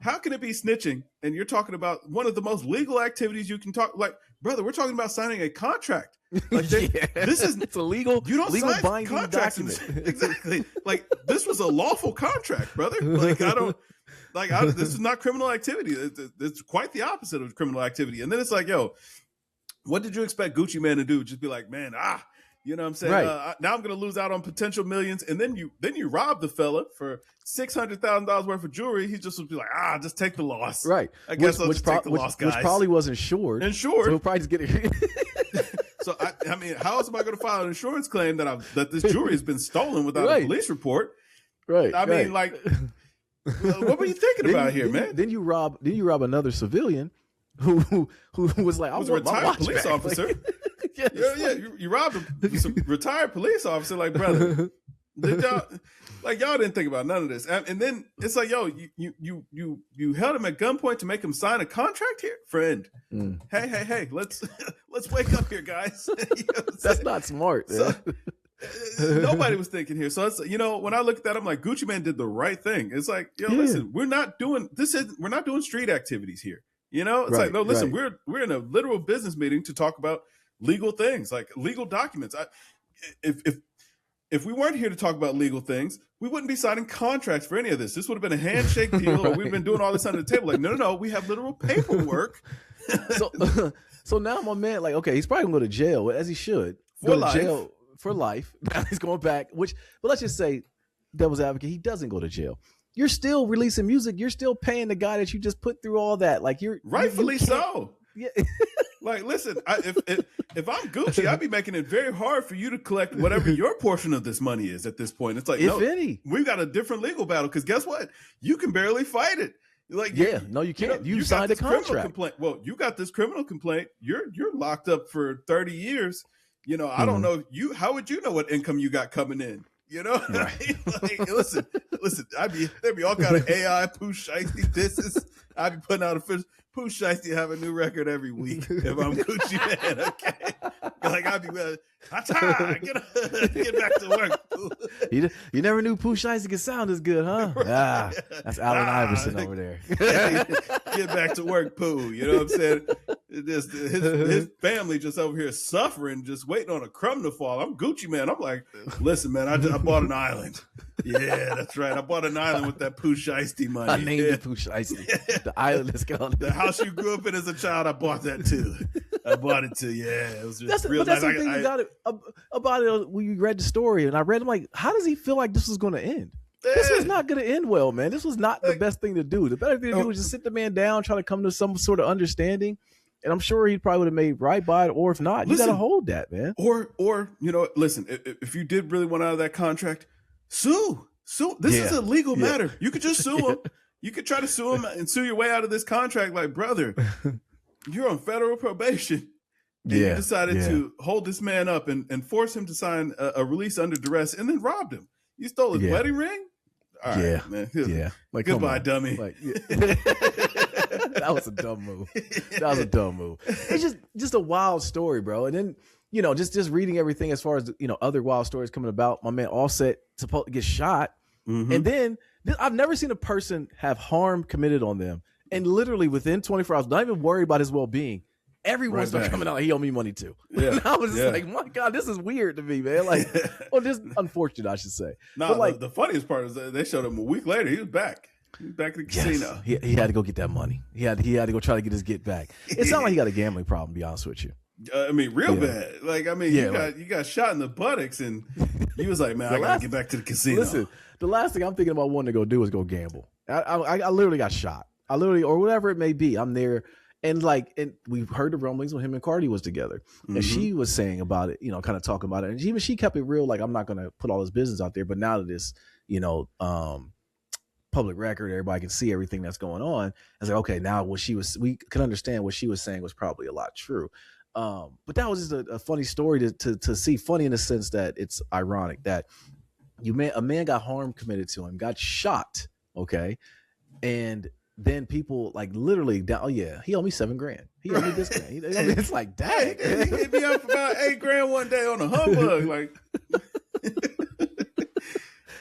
How can it be snitching? And you're talking about one of the most legal activities you can talk. Like, brother, we're talking about signing a contract. Like, this is it's illegal. You don't legal sign binding contracts. document. Exactly. Like, this was a lawful contract, brother. Like, this is not criminal activity. It's quite the opposite of criminal activity. And then it's like, yo, what did you expect Gucci man to do? Just be like, man, you know what I'm saying? Right. Now I'm going to lose out on potential millions. And then you rob the fella for $600,000 worth of jewelry. He just would be like, just take the loss. Right. I guess I'll just take the loss, guys. Which probably was insured. So he'll probably just get it. So, I mean, how else am I going to file an insurance claim that this jewelry has been stolen without a police report? Right. I mean, like, what were you thinking about here, man? Then you rob another civilian who was like, I was a retired police officer. You robbed a retired police officer. Like, brother, y'all didn't think about none of this. And then it's like, yo, you held him at gunpoint to make him sign a contract here, friend. Hey, let's wake up here, guys. You know that's not smart. So, nobody was thinking here. So it's, when I look at that, I'm like, Gucci man did the right thing. It's like, listen, we're not doing street activities here. It's like, no, listen, we're in a literal business meeting to talk about legal things, like legal documents. If we weren't here to talk about legal things, we wouldn't be signing contracts for any of this. This would have been a handshake deal, or we've been doing all this under the table. Like, no, we have literal paperwork. So now my man, like, okay, he's probably gonna go to jail, as he should. Jail for life. Now he's going back. But let's just say, devil's advocate, he doesn't go to jail. You're still releasing music. You're still paying the guy that you just put through all that. Like, you're rightfully so. Yeah. Like, listen, if I'm Gucci, I'd be making it very hard for you to collect whatever your portion of this money is at this point. It's like, if any, we've got a different legal battle, because guess what? You can barely fight it. Like, yeah, no, you can't. You signed a contract. Well, you got this criminal complaint. You're locked up for 30 years. You know, I don't know you. How would you know what income you got coming in? You know, right. Like, listen. There'd be all kind of AI Pooh Shiesty disses. I'd be putting out a fish. Pooh Shiesty have a new record every week if I'm Gucci Man. Okay, like I'd be get back to work. You never knew Pooh Shiesty could sound as good, huh? Right. That's Allen Iverson over there. Get back to work, Pooh. You know what I'm saying? His family just over here suffering, just waiting on a crumb to fall. I'm Gucci Man. I'm like, listen, man, I bought an island. Yeah, that's right. I bought an island with that Pooh Shiesty money. I named it Pooh Shiesty. The island is called. The house you grew up in as a child, I bought that too. I bought it too. Yeah, it was just real nice. That's the thing about it when you read the story, and I read, I'm like, how does he feel like this was going to end? This was not going to end well, man. This was not the best thing to do. The better thing to do was just sit the man down, try to come to some sort of understanding. And I'm sure he probably would have made right by it, or if not, you got to hold that, man. Or you know, listen, if you did really want out of that contract, sue. This is a legal matter. You could just sue him. You could try to sue him and sue your way out of this contract. Like, brother, you're on federal probation. And you decided to hold this man up and force him to sign a release under duress, and then robbed him. You stole his wedding ring. All right, man. Like, goodbye, dummy. Like, that was a dumb move. That was a dumb move. It's just a wild story, bro. And then, you know, just reading everything as far as, you know, other wild stories coming about. My man Offset supposed to get shot. And then I've never seen a person have harm committed on them. And literally within 24 hours, not even worried about his well-being, everyone started coming out, he owed me money too. Yeah. And I was just like, my God, this is weird to me, man. Like, well, just unfortunate, I should say. No, like, the funniest part is that they showed him a week later. He was back. He was back at the casino. He had to go get that money. He had to go try to get his get back. It sounded like he got a gambling problem, to be honest with you. I mean, real bad. Like, I mean, you got shot in the buttocks, and he was like, man, I got to get back to the casino. Listen, the last thing I'm thinking about wanting to go do is go gamble. I literally got shot. Or whatever it may be. I'm there. And we've heard the rumblings when him and Cardi was together. And she was saying about it, you know, kind of talking about it. And even she kept it real. Like, I'm not going to put all this business out there. But now that it's, you know, public record, everybody can see everything that's going on. I was like, okay, now we can understand what she was saying was probably a lot true. But that was just a funny story to see. Funny in the sense that it's ironic that a man got harm committed to him, got shot. Okay. And then people like literally down. Oh yeah, he owed me $7,000. He owed me this grand. It's like, dang, he hit me up for about $8,000 one day on a humbug. Like,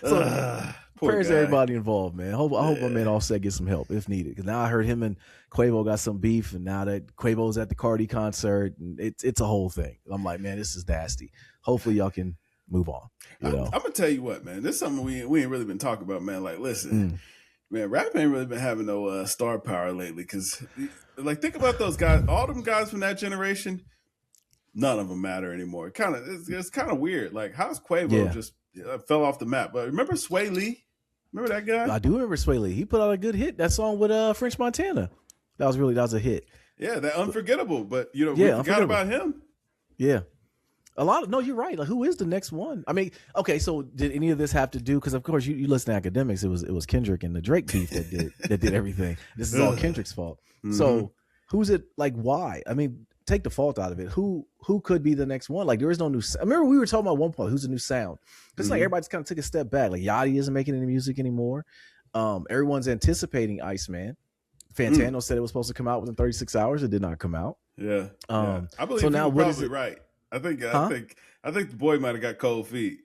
so prayers to everybody involved, man. I hope my man Offset gets some help if needed. Because now I heard him and Quavo got some beef, and now that Quavo's at the Cardi concert, and it's a whole thing. I'm like, man, this is nasty. Hopefully y'all can move on. You know? I'm gonna tell you what, man. This is something we ain't really been talking about, man. Like, listen. Man, rap ain't really been having no star power lately. Because, like, think about those guys. All them guys from that generation, none of them matter anymore. It's kind of weird. Like, how's Quavo just fell off the map? But remember Sway Lee? Remember that guy? I do remember Sway Lee. He put out a good hit. That song with French Montana. That was a hit. Yeah, that Unforgettable. But, you know, we forgot about him. Yeah. No, you're right. Like, who is the next one? I mean, okay, so did any of this have to do? Because of course you listen to academics. It was Kendrick and the Drake beef that did everything. This is all Kendrick's fault. So who's it? Like, why? I mean, take the fault out of it. Who could be the next one? Like, there is no new. I remember we were talking about one point. Who's the new sound? Because like everybody just kind of took a step back. Like Yachty isn't making any music anymore. Everyone's anticipating Iceman. Fantano said it was supposed to come out within 36 hours. It did not come out. Yeah. I believe so. Now, what is it? Right. I think the boy might have got cold feet.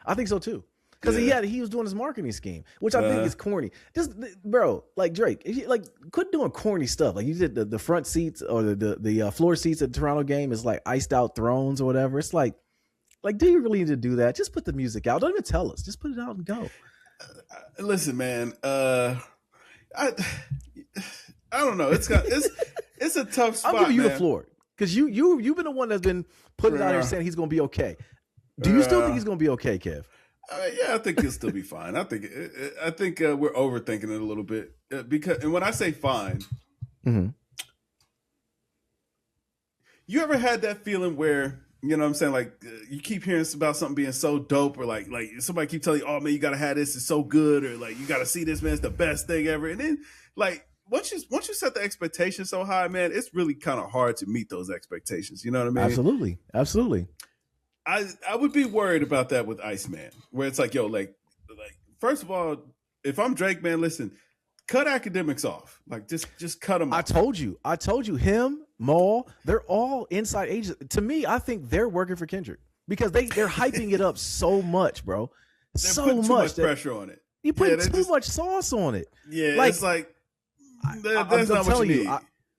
I think so too, because he was doing his marketing scheme, which I think is corny. Just bro, like Drake, like quit doing corny stuff. Like you did the front seats or the floor seats at the Toronto game is like iced out thrones or whatever. It's like do you really need to do that? Just put the music out. Don't even tell us. Just put it out and go. Listen, man. I don't know. It's a tough spot. I'm giving you the floor. Because you've been the one that's been putting it out here saying he's going to be okay. Do you still think he's going to be okay, Kev? Yeah, I think he'll still be fine. I think we're overthinking it a little bit and when I say fine, you ever had that feeling where You know what I'm saying? Like you keep hearing about something being so dope, or like somebody keep telling you, oh man, you gotta have this, it's so good, or like you gotta see this, man, it's the best thing ever. And then like once you set the expectation so high, man, it's really kind of hard to meet those expectations. You know what I mean? Absolutely. Absolutely. I would be worried about that with Iceman, where it's like, yo, like first of all, if I'm Drake, man, listen, cut academics off. Like just cut them off. I told you, him, Maul, they're all inside agents. To me, I think they're working for Kendrick because they're hyping it up so much, bro. They're so much pressure on it. You put too much sauce on it. Yeah, like, it's like that's not what you need.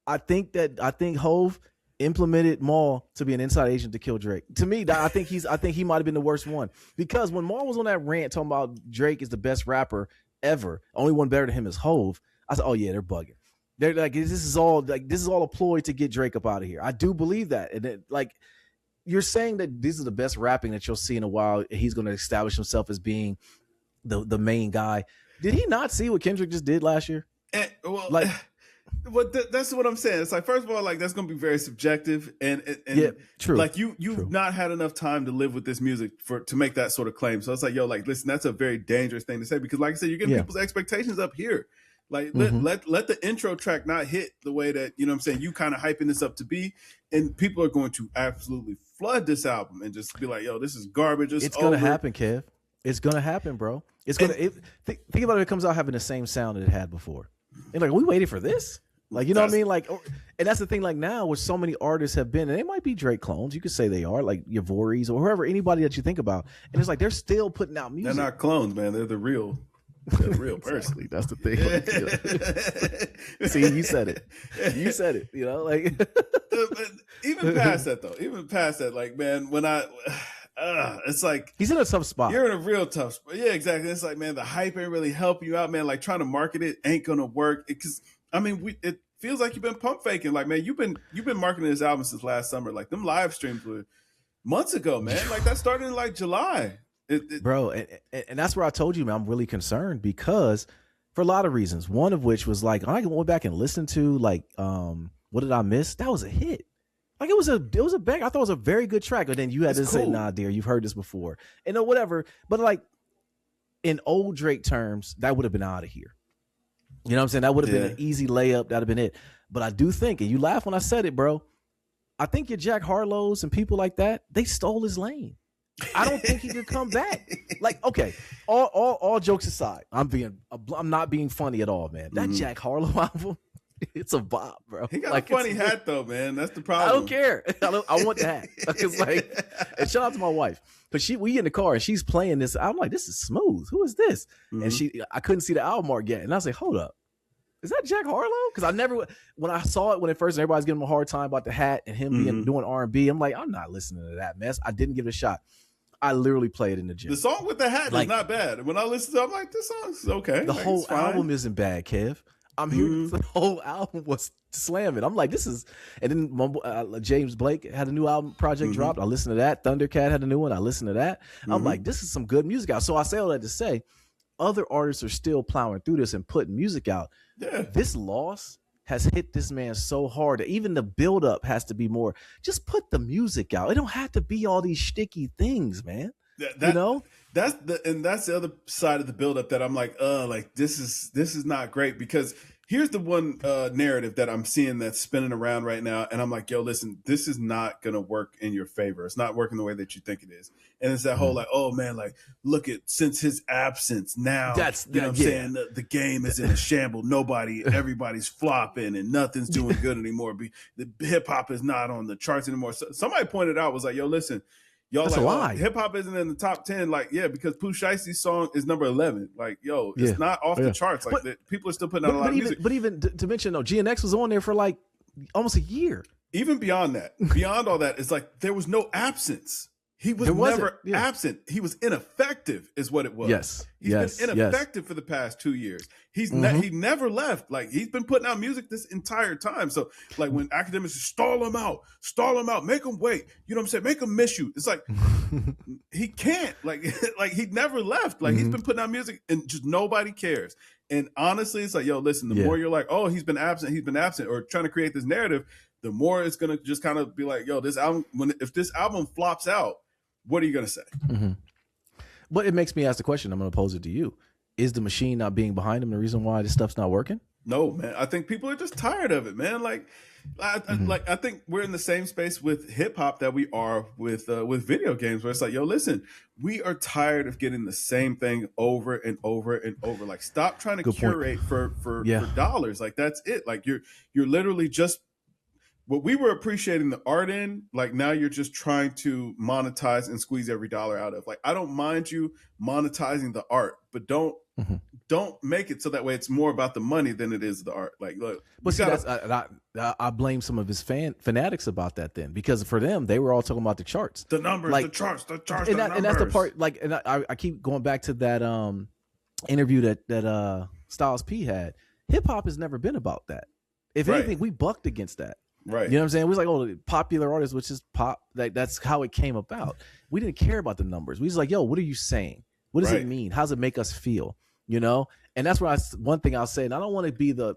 I think Hove implemented Maul to be an inside agent to kill Drake. To me, I think he might have been the worst one, because when Maul was on that rant talking about Drake is the best rapper ever, only one better than him is Hove, I said, oh yeah, they're bugging. They're like, this is all a ploy to get Drake up out of here. I do believe that. And like, you're saying that this is the best rapping that you'll see in a while. He's going to establish himself as being the main guy. Did he not see what Kendrick just did last year? That's what I'm saying. It's like, first of all, like that's going to be very subjective, and yeah, true. Like you've not had enough time to live with this music to make that sort of claim. So it's like, yo, like listen, that's a very dangerous thing to say, because like I said, you're getting people's expectations up here. Like let the intro track not hit the way that, you know what I'm saying, you kind of hyping this up to be, and people are going to absolutely flood this album and just be like, yo, this is garbage. It's gonna happen, Kev. It's gonna happen, bro. It's gonna think about it. It comes out having the same sound that it had before. And like, we waited for this. Like, you know what I mean? Like, and that's the thing, like now where so many artists have been, and they might be Drake clones. You could say they are, like Yavoris or whoever, anybody that you think about. And it's like, they're still putting out music. They're not clones, man. They're the real person. Exactly. That's the thing. See, you said it, you know, like even past that, like, man, when it's like he's in a tough spot. You're in a real tough spot. Yeah, exactly. It's like, man, the hype ain't really helping you out, man. Like trying to market it ain't gonna work, because I mean, it feels like you've been pump faking. Like, man, you've been marketing this album since last summer. Like them live streams were months ago, man. Like that started in like July. Bro, and that's where I told you, man, I'm really concerned, because for a lot of reasons. One of which was like, I went back and listened to like What Did I Miss? That was a hit. Like it was a bang. I thought it was a very good track. And then you had to say, nah, dear, you've heard this before. And whatever. But like in old Drake terms, that would have been out of here. You know what I'm saying? That would have been an easy layup. That'd have been it. But I do think, and you laugh when I said it, bro, I think your Jack Harlows and people like that, they stole his lane. I don't think he could come back. Like, okay, all jokes aside, I'm not being funny at all, man. That Jack Harlow album, it's a bop, bro. He got like, a funny hat though, man. That's the problem. I don't care. I want the hat. It's like, and shout out to my wife, because we in the car and she's playing this. I'm like, this is smooth. Who is this? And I couldn't see the album art yet, and I was like, hold up, is that Jack Harlow? Because when I saw it when it first, everybody's giving him a hard time about the hat and him doing R&B. I'm like, I'm not listening to that mess. I didn't give it a shot. I literally play it in the gym. The song with the hat is not bad. When I listen to it, I'm like, this song's okay. The whole album isn't bad, Kev. I'm hearing the whole album was slamming. I'm like, this is, and then James Blake had a new album project dropped. I listened to that. Thundercat had a new one. I listened to that. I'm like, this is some good music out. So I say all that to say, other artists are still plowing through this and putting music out. Yeah. This loss has hit this man so hard that even the buildup has to be more. Just put the music out. It don't have to be all these sticky things, man. You know, that's the other side of the buildup that I'm like this is not great, because here's the one narrative that I'm seeing that's spinning around right now, and I'm like, yo, listen, this is not gonna work in your favor. It's not working the way that you think it is. And it's that whole like, oh man, like look at since his absence now, you know what I'm saying, the game is in a shamble. Everybody's flopping and nothing's doing good anymore. The hip hop is not on the charts anymore. So somebody pointed out, was like, yo, listen, y'all, that's like, hip hop isn't in the top 10. Like, yeah, because Pooh Shiesty's song is number 11. Like, yo, it's not off the charts. Like, people are still putting out a lot of music. But even to mention, though, GNX was on there for like almost a year. Even beyond that, beyond all that, it's like there was no absence. He was never absent. He was ineffective, is what it was. Yes, he's been ineffective for the past 2 years. He never left. Like, he's been putting out music this entire time. So, like, when academics stall him out, make him wait. You know what I'm saying? Make him miss you. It's like he can't. Like he never left. Like he's been putting out music and just nobody cares. And honestly, it's like, yo, listen. The more you're like, oh, he's been absent, or trying to create this narrative, the more it's gonna just kind of be like, yo, this album, if this album flops out, what are you gonna say? Mm-hmm. But it makes me ask the question. I'm going to pose it to you: is the machine not being behind him the reason why this stuff's not working? No, man. I think people are just tired of it, man. Like, I think we're in the same space with hip hop that we are with video games, where it's like, yo, listen, we are tired of getting the same thing over and over and over. Like, stop trying to curate for dollars. Like, that's it. Like, you're literally just what we were appreciating the art in. Like, now you're just trying to monetize and squeeze every dollar out of. Like, I don't mind you monetizing the art, but don't make it so that way it's more about the money than it is the art. Like, look, but see, I blame some of his fanatics about that then, because for them, they were all talking about the charts, the numbers, like, the charts, and that's the part. Like, and I keep going back to that interview that Styles P had. Hip hop has never been about that. If anything, we bucked against that. Right. You know what I'm saying? We was like, oh, popular artists, which is pop. Like, that's how it came about. We didn't care about the numbers. We was like, yo, what are you saying? What does it mean? How does it make us feel? You know? And that's where one thing I'll say, and I don't want to be the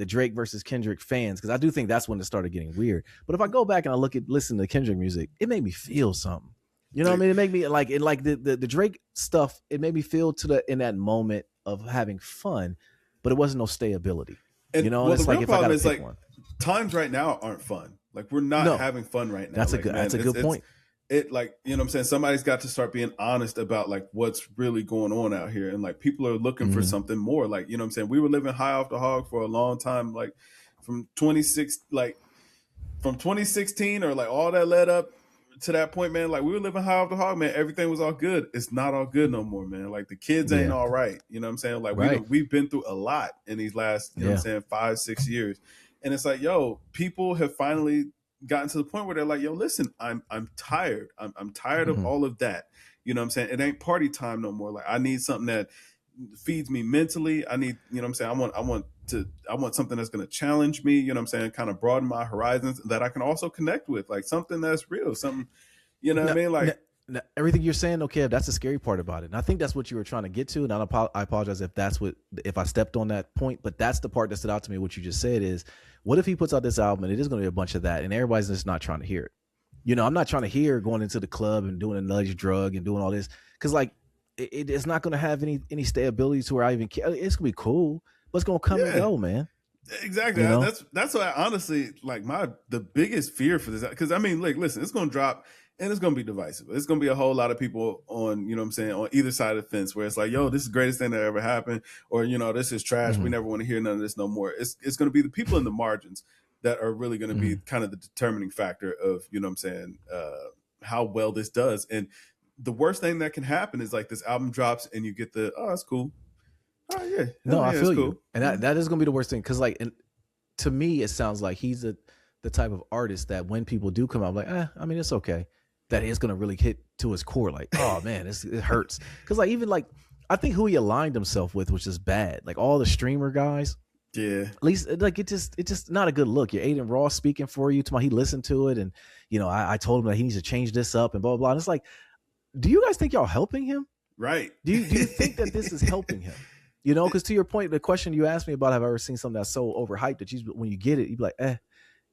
Drake versus Kendrick fans, because I do think that's when it started getting weird. But if I go back and I listen to Kendrick music, it made me feel something. You know what I mean? It made me like the Drake stuff. It made me feel in that moment of having fun, but it wasn't no stayability. And, you know, it's the like real if I problem got is pick like one. Times right now aren't fun. Like, we're not having fun right now. That's like, that's a good point. It, like, you know what I'm saying? Somebody's got to start being honest about like what's really going on out here. And like, people are looking for something more. Like, you know what I'm saying? We were living high off the hog for a long time. Like from 2016 or like all that led up to that point, man. Like, we were living high off the hog, man. Everything was all good. It's not all good no more, man. Like, the kids ain't all right. You know what I'm saying? Like, we've been through a lot in these last, you know what I'm saying, 5-6 years. And it's like, yo, people have finally gotten to the point where they're like, yo, listen, I'm tired. I'm tired of all of that. You know what I'm saying? It ain't party time no more. Like, I need something that feeds me mentally. I need, you know what I'm saying? I want something that's going to challenge me, you know what I'm saying? Kind of broaden my horizons that I can also connect with, like something that's real, something, you know what I mean? Like, everything you're saying, okay, that's the scary part about it. And I think that's what you were trying to get to. And I apologize if I stepped on that point, but that's the part that stood out to me. What you just said is, what if he puts out this album and it is going to be a bunch of that and everybody's just not trying to hear it? You know, I'm not trying to hear going into the club and doing another drug and doing all this, because like it's not going to have any stability to where I even care. It's going to be cool, but it's going to come and go, man. Exactly. You know? That's why I honestly, like, the biggest fear for this, because I mean, like, listen, it's going to drop and it's going to be divisive. It's going to be a whole lot of people on, you know what I'm saying, on either side of the fence, where it's like, yo, this is the greatest thing that ever happened, or, you know, this is trash. We never want to hear none of this no more. It's going to be the people in the margins that are really going to be kind of the determining factor of, you know what I'm saying, how well this does. And the worst thing that can happen is like this album drops and you get oh, that's cool. Oh yeah. No, I feel you. And that is going to be the worst thing. Cause like, and to me, it sounds like he's the type of artist that when people do come out, like, I mean, it's okay. That is going to really hit to his core. Like, oh man, it hurts. Cause like, even like, I think who he aligned himself with was just bad. Like all the streamer guys. Yeah. At least like it's just not a good look. You're Aiden Ross speaking for you. He listened to it. And, you know, I told him that he needs to change this up and blah, blah, blah. And it's like, do you guys think y'all helping him? Right. Do you think that this is helping him? You know, because to your point, the question you asked me about, have I ever seen something that's so overhyped that when you get it, you be like,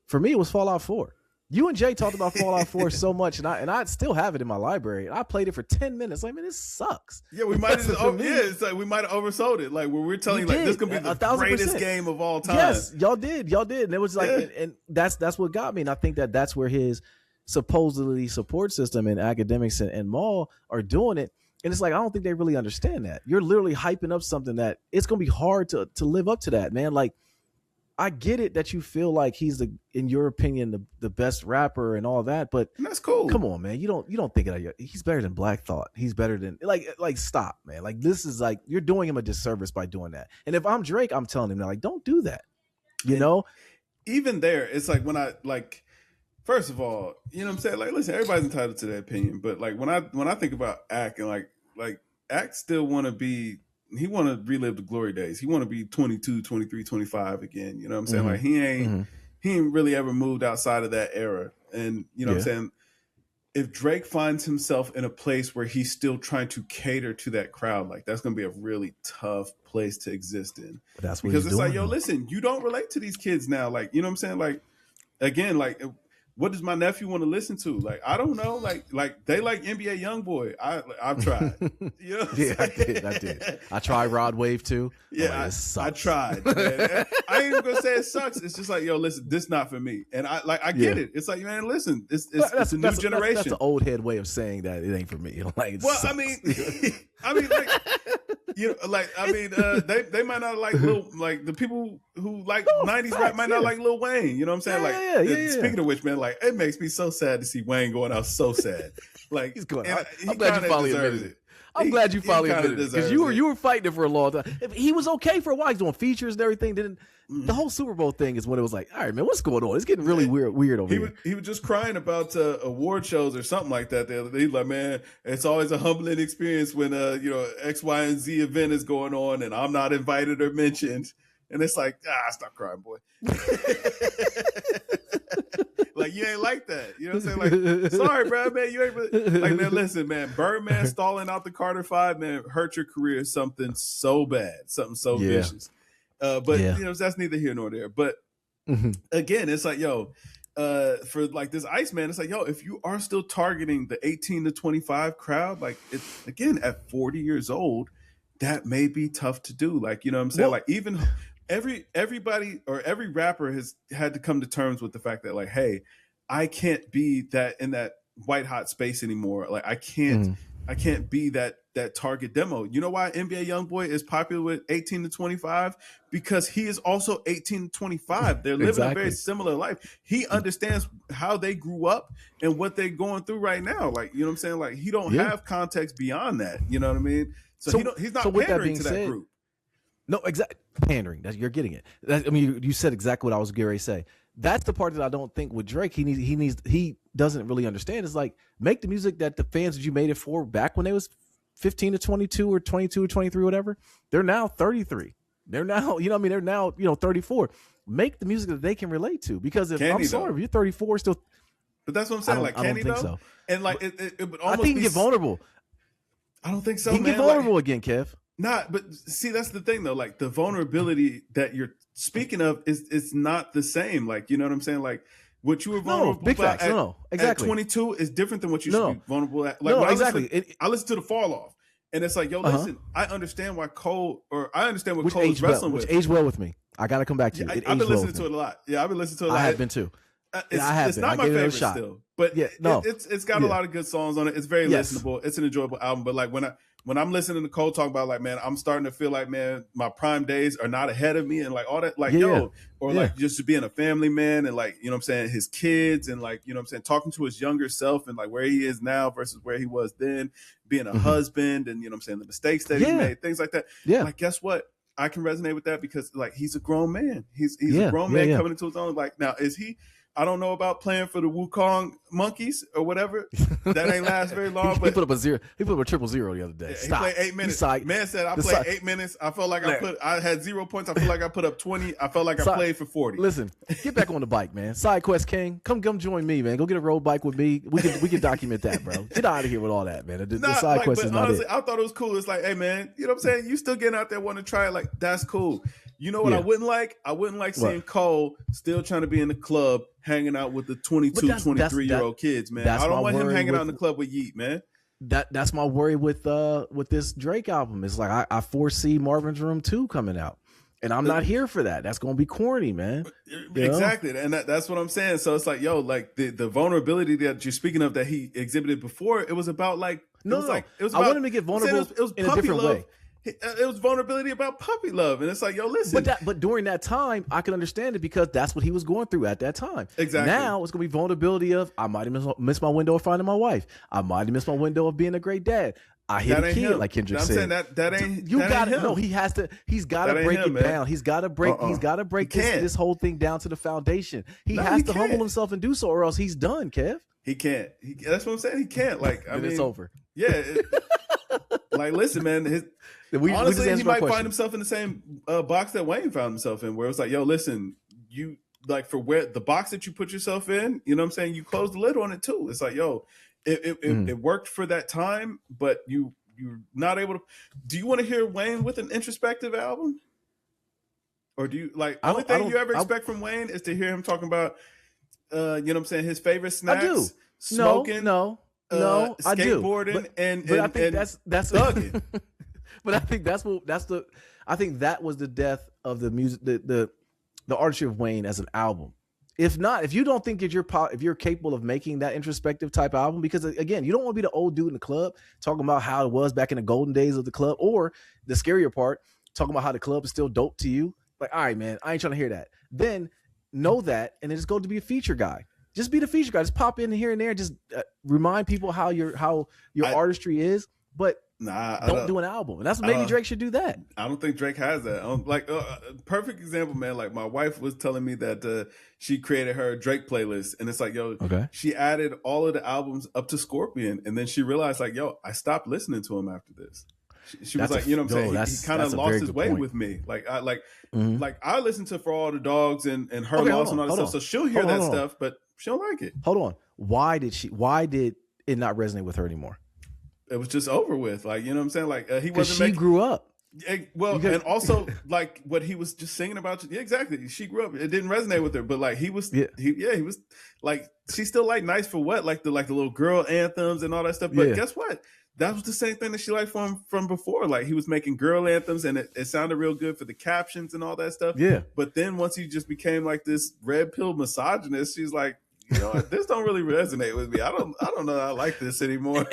For me, it was Fallout 4. You and Jay talked about Fallout 4 so much, and I still have it in my library. I played it for 10 minutes. Like, man, this sucks. Yeah, we might have. It's like we might have oversold it. Like, where we're telling you, like, this could be the greatest game of all time. Yes, y'all did, and it was like, and that's what got me. And I think that's where his supposedly support system and academics and Maul are doing it. And it's like, I don't think they really understand that. You're literally hyping up something that it's gonna be hard to live up to that, man. Like, I get it that you feel like he's in your opinion, the best rapper and all that, but and that's cool. Come on, man. You don't think it. He's better than Black Thought. He's better than like stop, man. Like, this is like, you're doing him a disservice by doing that. And if I'm Drake, I'm telling him, like, don't do that. You know? Even there, it's like, when I like, first of all, you know what I'm saying? Like, listen, everybody's entitled to their opinion, but like, when I think about Ack, and like Ack still want to relive the glory days. He want to be 22, 23, 25 again. You know what I'm saying? Mm-hmm. Like, he ain't really ever moved outside of that era. And you know what I'm saying? If Drake finds himself in a place where he's still trying to cater to that crowd, like, that's going to be a really tough place to exist in. That's what because it's doing, like, yo, listen, you don't relate to these kids now. Like, you know what I'm saying? Like, again, like, what does my nephew want to listen to? Like, I don't know. Like they like NBA YoungBoy. I've tried. You know what I'm Yeah, saying? I did. I tried Rod Wave too. Yeah, I tried, man. I ain't even gonna say it sucks. It's just like, yo, listen, this not for me. And I get it. It's like, man, listen, it's a new generation. That's an old head way of saying that it ain't for me. Like, well, sucks. I mean, like, you know, like, I mean, they might not like like the people who like 90s rap might not like Lil Wayne. You know what I'm saying? Yeah, speaking of which, man, like, it makes me so sad to see Wayne going out so sad. Like, he's going. I'm glad you finally admitted it. I'm glad you finally admitted it, because you were fighting it for a long time. He was okay for a while. He's doing features and everything. Then the whole Super Bowl thing is when it was like, all right, man, what's going on? It's getting really weird over here. He was just crying about award shows or something like that the other day. He's like, man, it's always a humbling experience when you know, X, Y, and Z event is going on and I'm not invited or mentioned. And it's like, stop crying, boy. Like, you ain't like that. You know what I'm saying? Like, sorry, bro, man. You ain't really... Like, man, listen, man. Birdman stalling out the Carter 5, man, hurt your career something so bad. Something so vicious. But, you know, that's neither here nor there. But, again, it's like, yo, for, like, this Iceman, it's like, yo, if you are still targeting the 18 to 25 crowd, like, it's, again, at 40 years old, that may be tough to do. Like, you know what I'm saying? Well, like, even... everybody or every rapper has had to come to terms with the fact that, like, hey, I can't be that in that white hot space anymore. Like, I can't be that target demo. You know why NBA YoungBoy is popular with 18 to 25? Because he is also 18 to 25. They're living a very similar life. He understands how they grew up and what they're going through right now. Like, you know what I'm saying? Like, he don't have context beyond that. You know what I mean? So he's not pandering to that group. No, exactly. Pandering. You're getting it. I mean, you said exactly what I was getting ready to say. That's the part that I don't think with Drake he doesn't really understand. It's like, make the music that the fans that you made it for back when they was 15 to 22 or 22 or 23, whatever. They're now 33. They're now, you know what I mean? They're now, you know, 34. Make the music that they can relate to. Because if if you're 34 still. But that's what I'm saying. Like, can he though? So. And like, it would almost I think he get vulnerable. I don't think so, he man. Get vulnerable again, Kev. But see, that's the thing though. Like, the vulnerability that you're speaking of is not the same. Like, you know what I'm saying? Like, what you were vulnerable exactly. At 22 is different than what you should be vulnerable at. Like, exactly. I listen to the Fall Off, and it's like, yo, listen, I understand why Cole, or I understand what Cole is wrestling with. Which aged well with me. I got to come back to you. I've been listening to it a lot. Yeah, I've been listening to it a lot. I have been too. It's not my favorite still, but it's got a lot of good songs on it. It's very listenable. It's an enjoyable album. But like, when I'm listening to Cole talk about, like, man, I'm starting to feel like, man, my prime days are not ahead of me, and like all that, like, like just being a family man, and like, you know what I'm saying, his kids, and like, you know what I'm saying, talking to his younger self, and like where he is now versus where he was then, being a husband, and you know what I'm saying, the mistakes that he made, things like that. Yeah. Like, guess what? I can resonate with that because, like, he's a grown man. He's a grown man coming into his own. Like, now, is he? I don't know about playing for the Wukong monkeys or whatever. That ain't last very long. He put up a 0. He put up a 0-0 the other day. He played 8 minutes. Man said, I played 8 minutes. I felt like I had 0 points. I feel like I put up 20. I felt like I played for 40. Listen, get back on the bike, man. Side Quest King, come join me, man. Go get a road bike with me. We can document that, bro. Get out of here with all that, man. The Side Quest is not honestly, it. I thought it was cool. It's like, hey, man, you know what I'm saying? You still getting out there wanting to try it. Like, that's cool. You know what I wouldn't like? I wouldn't like seeing Cole still trying to be in the club hanging out with the 22, 23-year-old kids, man. I don't want him hanging out in the club with Yeet, man. That's my worry with this Drake album. It's like I foresee Marvin's Room 2 coming out. And I'm not here for that. That's going to be corny, man. Exactly. And that's what I'm saying. So it's like, yo, like the vulnerability that you're speaking of that he exhibited before, it was about like, I want him to get vulnerable in a different way. It was vulnerability about puppy love, and it's like, yo, listen. But during that time, I can understand it because that's what he was going through at that time. Exactly. Now it's gonna be vulnerability of I might have missed my window of finding my wife. I might have missed my window of being a great dad. I hit a kid, like Kendrick said. That ain't. You got to. No, he has to. He's got to break it down. He's got to break. He's got to break this whole thing down to the foundation. He has to humble himself and do so, or else he's done. Kev. He can't. That's what I'm saying. He can't. Like, I mean, it's over. Yeah. Like, listen, man. Honestly, he might find himself in the same box that Wayne found himself in, where it's like, yo, listen, you like for where the box that you put yourself in, you know what I'm saying? You close the lid on it too. It's like, yo, it worked for that time, but you're not able to. Do you want to hear Wayne with an introspective album? Or do you like only thing you ever expect from Wayne is to hear him talking about you know what I'm saying, his favorite snacks, I do. smoking, No, I do. skateboarding, but I think that's thugging. But I think I think that was the death of the music, the artistry of Wayne as an album. If not, if you don't think if you're capable of making that introspective type album, because again, you don't want to be the old dude in the club talking about how it was back in the golden days of the club, or the scarier part, talking about how the club is still dope to you. Like, all right, man, I ain't trying to hear that. Then know that, and then just go to be a feature guy. Just be the feature guy. Just pop in here and there. Just remind people how your artistry is, but don't do an album. And that's maybe Drake should do that. I don't think Drake has that. Like perfect example, man. Like my wife was telling me that she created her Drake playlist, and it's like, yo, she added all of the albums up to Scorpion, and then she realized, like, yo, I stopped listening to him after this. She was like, you know what I'm saying? He kind of lost his way with me. Like I listen to For All the Dogs and Her Loss and all that stuff. So she'll hear that stuff, but she don't like it. Hold on. Why did it not resonate with her anymore? It was just over with. Like, you know what I'm saying? Like he wasn't. She grew up. Well, and also like what he was just singing about. Yeah, exactly. She grew up. It didn't resonate with her, but like he was like, she still like Nice for What, like the little girl anthems and all that stuff. But guess what? That was the same thing that she liked from before. Like he was making girl anthems, and it sounded real good for the captions and all that stuff. Yeah. But then once he just became like this red pill misogynist, she's like, you know, this don't really resonate with me. I don't know that I like this anymore.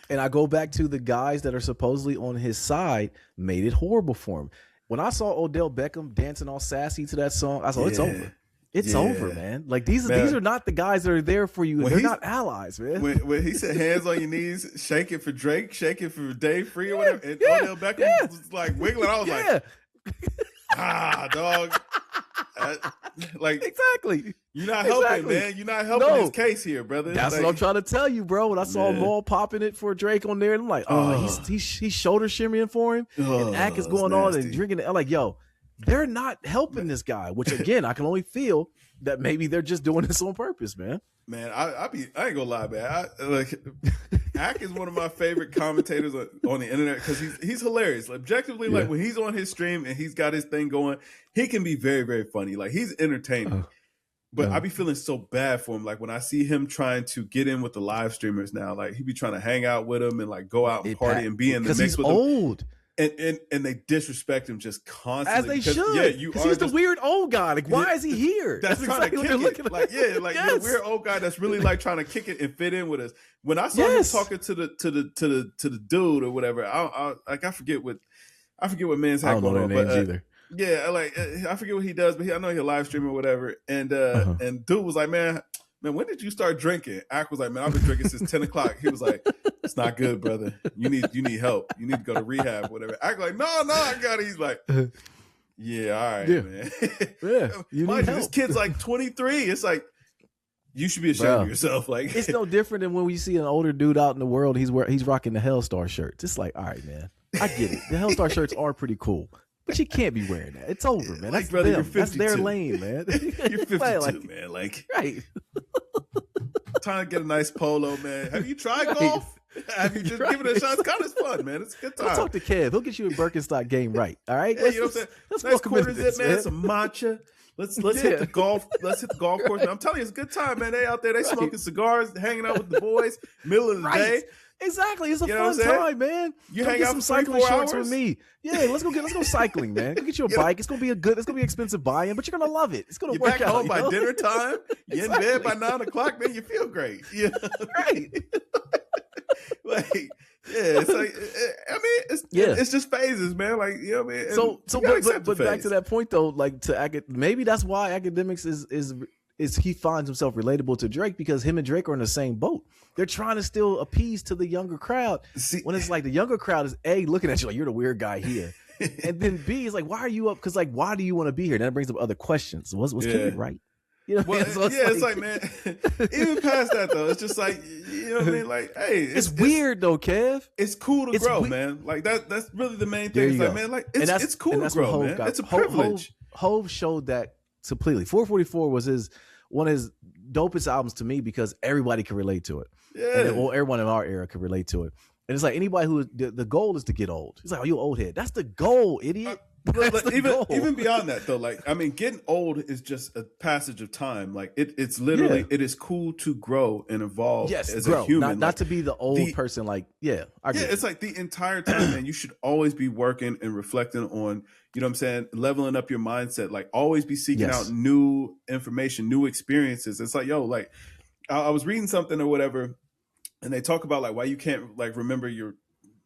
And I go back to the guys that are supposedly on his side made it horrible for him. When I saw Odell Beckham dancing all sassy to that song, I said, it's over. It's over, man. Like these are not the guys that are there for you. They're not allies, man. When he said hands on your knees, shake it for Drake, shake it for Dave Free or whatever, and Odell Beckham was like wiggling. I was like, dog. Like exactly. You're not helping, man. You're not helping his case here, brother. That's what I'm trying to tell you, bro. When I saw Maul popping it for Drake on there, and I'm like, he's shoulder shimmying for him, and Ack is going on and drinking it. I'm like, yo, they're not helping this guy. Which again, I can only feel that maybe they're just doing this on purpose, man. Man, I ain't gonna lie, man. Ack is one of my favorite commentators on the internet because he's hilarious. Objectively, like when he's on his stream and he's got his thing going, he can be very, very funny. Like he's entertaining. But I be feeling so bad for him. Like when I see him trying to get in with the live streamers now, like he be trying to hang out with them and like go out and party and be in the mix with them. Old. And they disrespect him just constantly. As they should. Yeah, because he's the weird old guy. Like, why is he here? That's trying to kick it. Like, you're a weird old guy that's really like trying to kick it and fit in with us. When I saw him talking to the dude or whatever, I forget what man's had going on. Either. Yeah, like I forget what he does, but I know he'll live stream or whatever. And dude was like, man, when did you start drinking? Ack was like, man, I've been drinking since 10 o'clock. He was like, it's not good, brother. You need help. You need to go to rehab, whatever. Ack like, no, I got it. He's like, yeah, all right, man. You need help. This kid's like 23. It's like, you should be ashamed of yourself. Like it's no different than when we see an older dude out in the world. He's rocking the Hellstar shirts. It's like, all right, man, I get it. The Hellstar shirts are pretty cool. But you can't be wearing that. It's over, man. That's brother, them. That's their lane, man. You're 52, man. Like, right. Trying to get a nice polo, man. Have you tried golf? Have you just given it a shot? It's kind of fun, man. It's a good time. I'll talk to Kev. He'll get you a Birkenstock game right. All right. Yeah, you know what I'm saying? Nice quarter zip, man. Some matcha. Let's hit the golf. Let's hit the golf course. Man, I'm telling you, it's a good time, man. They out there, they smoking cigars, hanging out with the boys, middle of the day. Exactly, it's a fun time, man. You hang out some cycling shorts with me. Yeah, let's go cycling, man. Go get you a bike. It's gonna be an expensive buy-in, but you're gonna love it. It's gonna work out. You're back home by dinner time. You're in bed by 9 o'clock, man. You feel great. Yeah, right. Like, it's like, I mean, it's just phases, man. Like, you know what I mean? But back to that point though, like maybe that's why Academics is he finds himself relatable to Drake, because him and Drake are in the same boat. They're trying to still appease to the younger crowd. When it's like the younger crowd is A, looking at you like you're the weird guy here. And then B is like, why are you up? Because like, why do you want to be here? And that brings up other questions. Was Kendrick right? You know, it's like, man, even past that though, it's just like, you know what I mean? Like, hey, it's weird though, Kev. It's cool to grow, man. Like that's really the main thing. It's like, man, like it's cool to grow, man. It's a privilege. Hov showed that completely. 444 was one of his dopest albums to me because everybody could relate to it. Yeah. Everyone in our era could relate to it. And it's like anybody who the goal is to get old. He's like, "Oh, you old head." That's the goal, idiot. That's the goal. Even beyond that though, like I mean, getting old is just a passage of time. Like it's literally it is cool to grow and evolve as a human. Not to be the old person. Like it's like the entire time, man. You should always be working and reflecting on, you know what I'm saying, leveling up your mindset. Like always be seeking out new information, new experiences. It's like, yo, like I was reading something or whatever, and they talk about like why you can't like remember your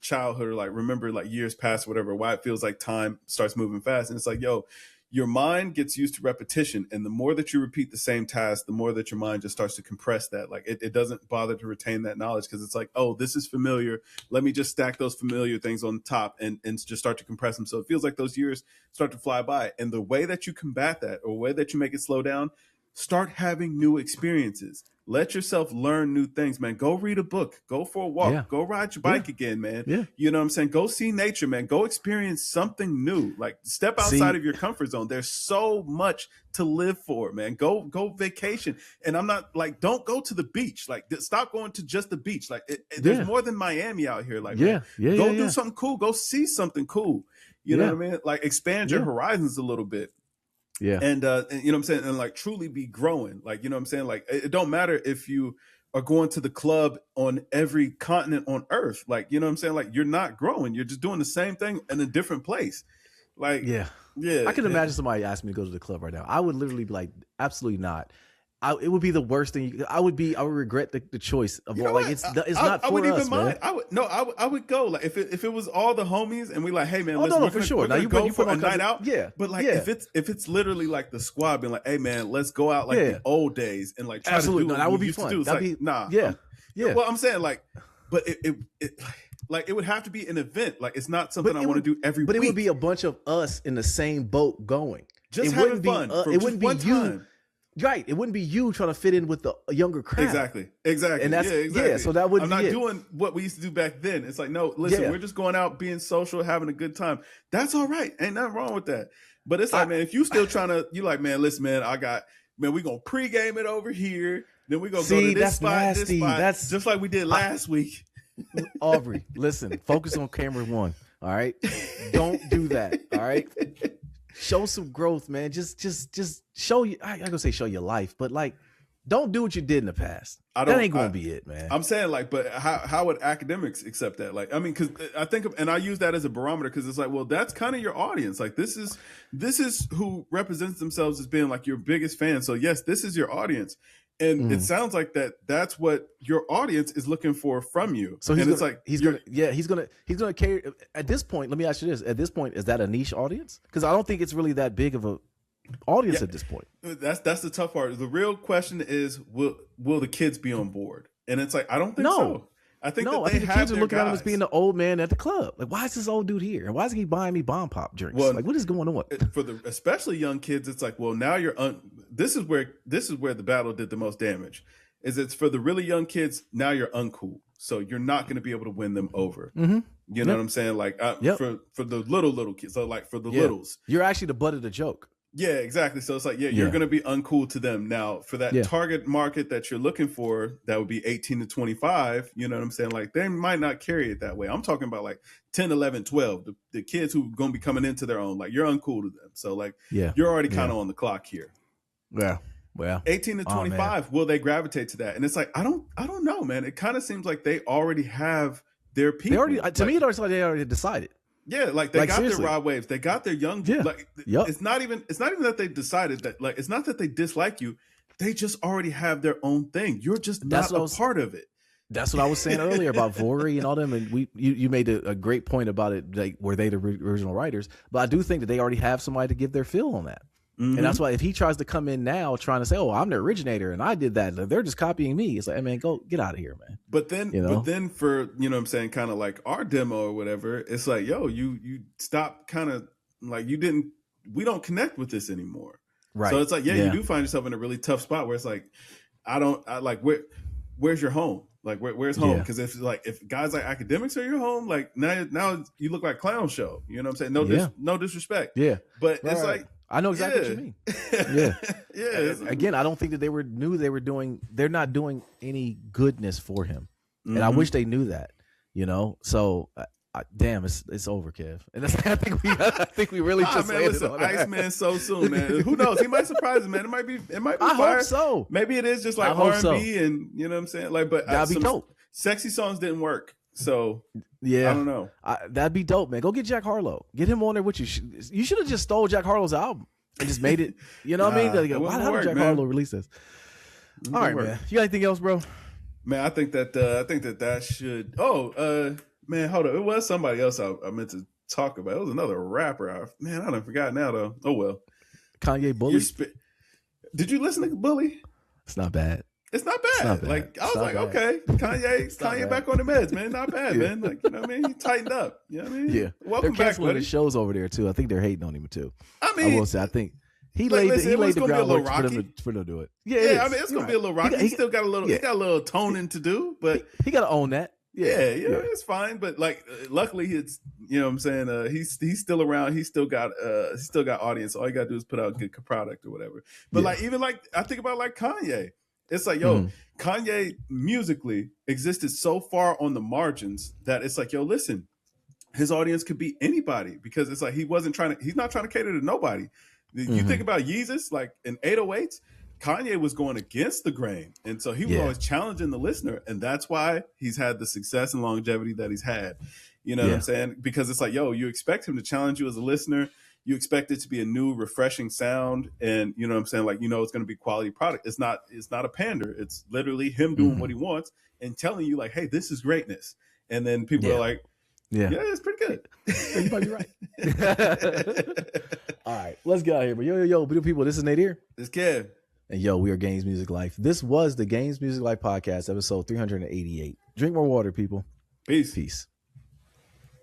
childhood or like remember like years past or whatever, why it feels like time starts moving fast. And it's like, yo, your mind gets used to repetition, and the more that you repeat the same task, the more that your mind just starts to compress that. Like it doesn't bother to retain that knowledge because it's like, oh, this is familiar, let me just stack those familiar things on top and just start to compress them. So it feels like those years start to fly by. And the way that you combat that, or way that you make it slow down, start having new experiences. Let yourself learn new things, man. Go read a book. Go for a walk. Go ride your bike again, man. You know what I'm saying? Go see nature, man. Go experience something new. Like step outside of your comfort zone. There's so much to live for, man. Go vacation. And I'm not like, don't go to the beach. Like stop going to just the beach. Like there's more than Miami out here. Like go do something cool. Go see something cool. You know what I mean? Like expand your horizons a little bit. And you know what I'm saying, and like truly be growing. Like, you know what I'm saying, like it don't matter if you are going to the club on every continent on earth. Like, you know what I'm saying, like you're not growing, you're just doing the same thing in a different place. Like I can imagine somebody asked me to go to the club right now. I would literally be like, absolutely not. It would be the worst thing. I would regret the choice of all. Like it's not for I wouldn't us, even mind. Man. I would go. Like if it was all the homies and we like, hey man, for sure. Now you go for a night out. But like if it's literally like the squad being like, hey man, let's go out like the old days and like try to do what that would we be used fun. to do. It's That'd like, be nah. Well, I'm saying like, but it like it would have to be an event. Like it's not something I want to do every week. But it would be a bunch of us in the same boat going. Just having fun. It wouldn't be you. Right, it wouldn't be you trying to fit in with the younger crowd. Exactly. And that's so that wouldn't. I'm not doing what we used to do back then. It's like, no, listen, we're just going out, being social, having a good time. That's all right. Ain't nothing wrong with that. But it's like, man, if you still trying to, you like, man, listen, man, we gonna pregame it over here. Then we gonna go to this spot, nasty. this spot. That's just like we did last week. Aubrey, listen, focus on camera one. All right, don't do that. All right. Show some growth, man. Just show you. I gonna say show your life, but like, don't do what you did in the past. That ain't gonna be it, man. I'm saying like, but how would academics accept that? Like, I mean, because I think, and I use that as a barometer because it's like, well, that's kind of your audience. Like, this is who represents themselves as being like your biggest fan. So yes, this is your audience. And it sounds like that's what your audience is looking for from you. So he's gonna carry at this point. Let me ask you this: at this point, is that a niche audience? Because I don't think it's really that big of a audience at this point. That's the tough part. The real question is, will the kids be on board? And it's like, I don't think so. I think the kids are looking at him as being the old man at the club. Like, why is this old dude here? And why is he buying me bomb pop drinks? Well, like, what is going on? For the especially young kids, it's like, well, now you're this is where the battle did the most damage. Is it's for the really young kids, now you're uncool. So you're not going to be able to win them over. Mm-hmm. You know what I'm saying? Like for the little kids. So like for the littles. You're actually the butt of the joke. Yeah, exactly. So it's like, you're going to be uncool to them. Now, for that target market that you're looking for, that would be 18 to 25, you know what I'm saying? Like, they might not carry it that way. I'm talking about like 10, 11, 12, the kids who are going to be coming into their own. Like, you're uncool to them. So, like, you're already kind of on the clock here. Yeah. Well, 18 to 25, will they gravitate to that? And it's like, I don't know, man. It kind of seems like they already have their people. To me, it always like they already decided. Yeah, like they got seriously. Their rod waves. They got their young. Yeah. Like it's not even that they decided that. Like it's not that they dislike you. They just already have their own thing. You're just not a part of it. That's what I was saying earlier about Vori and all them. And you made a great point about it. Like, were they the original writers? But I do think that they already have somebody to give their feel on that. Mm-hmm. And that's why if he tries to come in now trying to say, "Oh, I'm the originator and I did that," they're just copying me. It's like, hey, man, go get out of here, man. But then, for what I'm saying, kind of like our demo or whatever, it's like, yo, you stop kind of like we don't connect with this anymore. Right. So it's like, you do find yourself in a really tough spot where it's like, where's your home? Like where's home? Because if guys like academics are your home, like now you look like clown show. You know what I'm saying? No disrespect. Yeah. But it's like, I know exactly what you mean. Yeah. Again, I don't think that they're not doing any goodness for him. And I wish they knew that. you know. So damn, it's over, Kev. And that's, I think we really just man, listen, Iceman so soon, man. Who knows? He might surprise us, man. It might be I fire. hope so. Maybe it is just like R&B and you know what I'm saying? Like, but that'd be dope. Sexy songs didn't work. So yeah, I don't know. That'd be dope, man. Go get Jack Harlow. Get him on there with you. You should have just stole Jack Harlow's album and just made it. You know what I mean? Like, how did Jack Harlow release this? All right, man. You got anything else, bro? Man, I think that should. Oh, man, hold on. It was somebody else I meant to talk about. It was another rapper. Man, I don't forgot now though. Oh well. Kanye Bully. Did you listen to Bully? It's not bad. It's not bad. Like I was like, okay, Kanye back on the meds, man. Not bad, man. Like, you know what I mean? He tightened up. You know what I mean? Yeah. Welcome They're canceling back, his shows over there too. I think they're hating on him too. I mean, I will say, I think he laid the groundwork for them to do it. Yeah, I mean, it's gonna be a little rocky. He still got a little. He got a little toning to do, but he got to own that. Yeah, it's fine. But like, luckily, it's you know what I'm saying. He's still around. He's still got audience. All you gotta do is put out a good product or whatever. But like, even like I think about like Kanye. It's like, yo, Kanye musically existed so far on the margins that it's like, yo, listen, his audience could be anybody because it's like he's not trying to cater to nobody. You think about Yeezus, like in 808s, Kanye was going against the grain. And so he was always challenging the listener. And that's why he's had the success and longevity that he's had. You know what I'm saying? Because it's like, yo, you expect him to challenge you as a listener. You expect it to be a new, refreshing sound. And you know what I'm saying? Like, you know, it's going to be quality product. It's not a pander. It's literally him doing what he wants and telling you like, hey, this is greatness. And then people are like, yeah, it's pretty good. You might be right. All right, let's get out of here. But yo, people, this is Nadir. This is Kev. And yo, we are Games Music Life. This was the Games Music Life podcast, episode 388. Drink more water, people. Peace. Peace.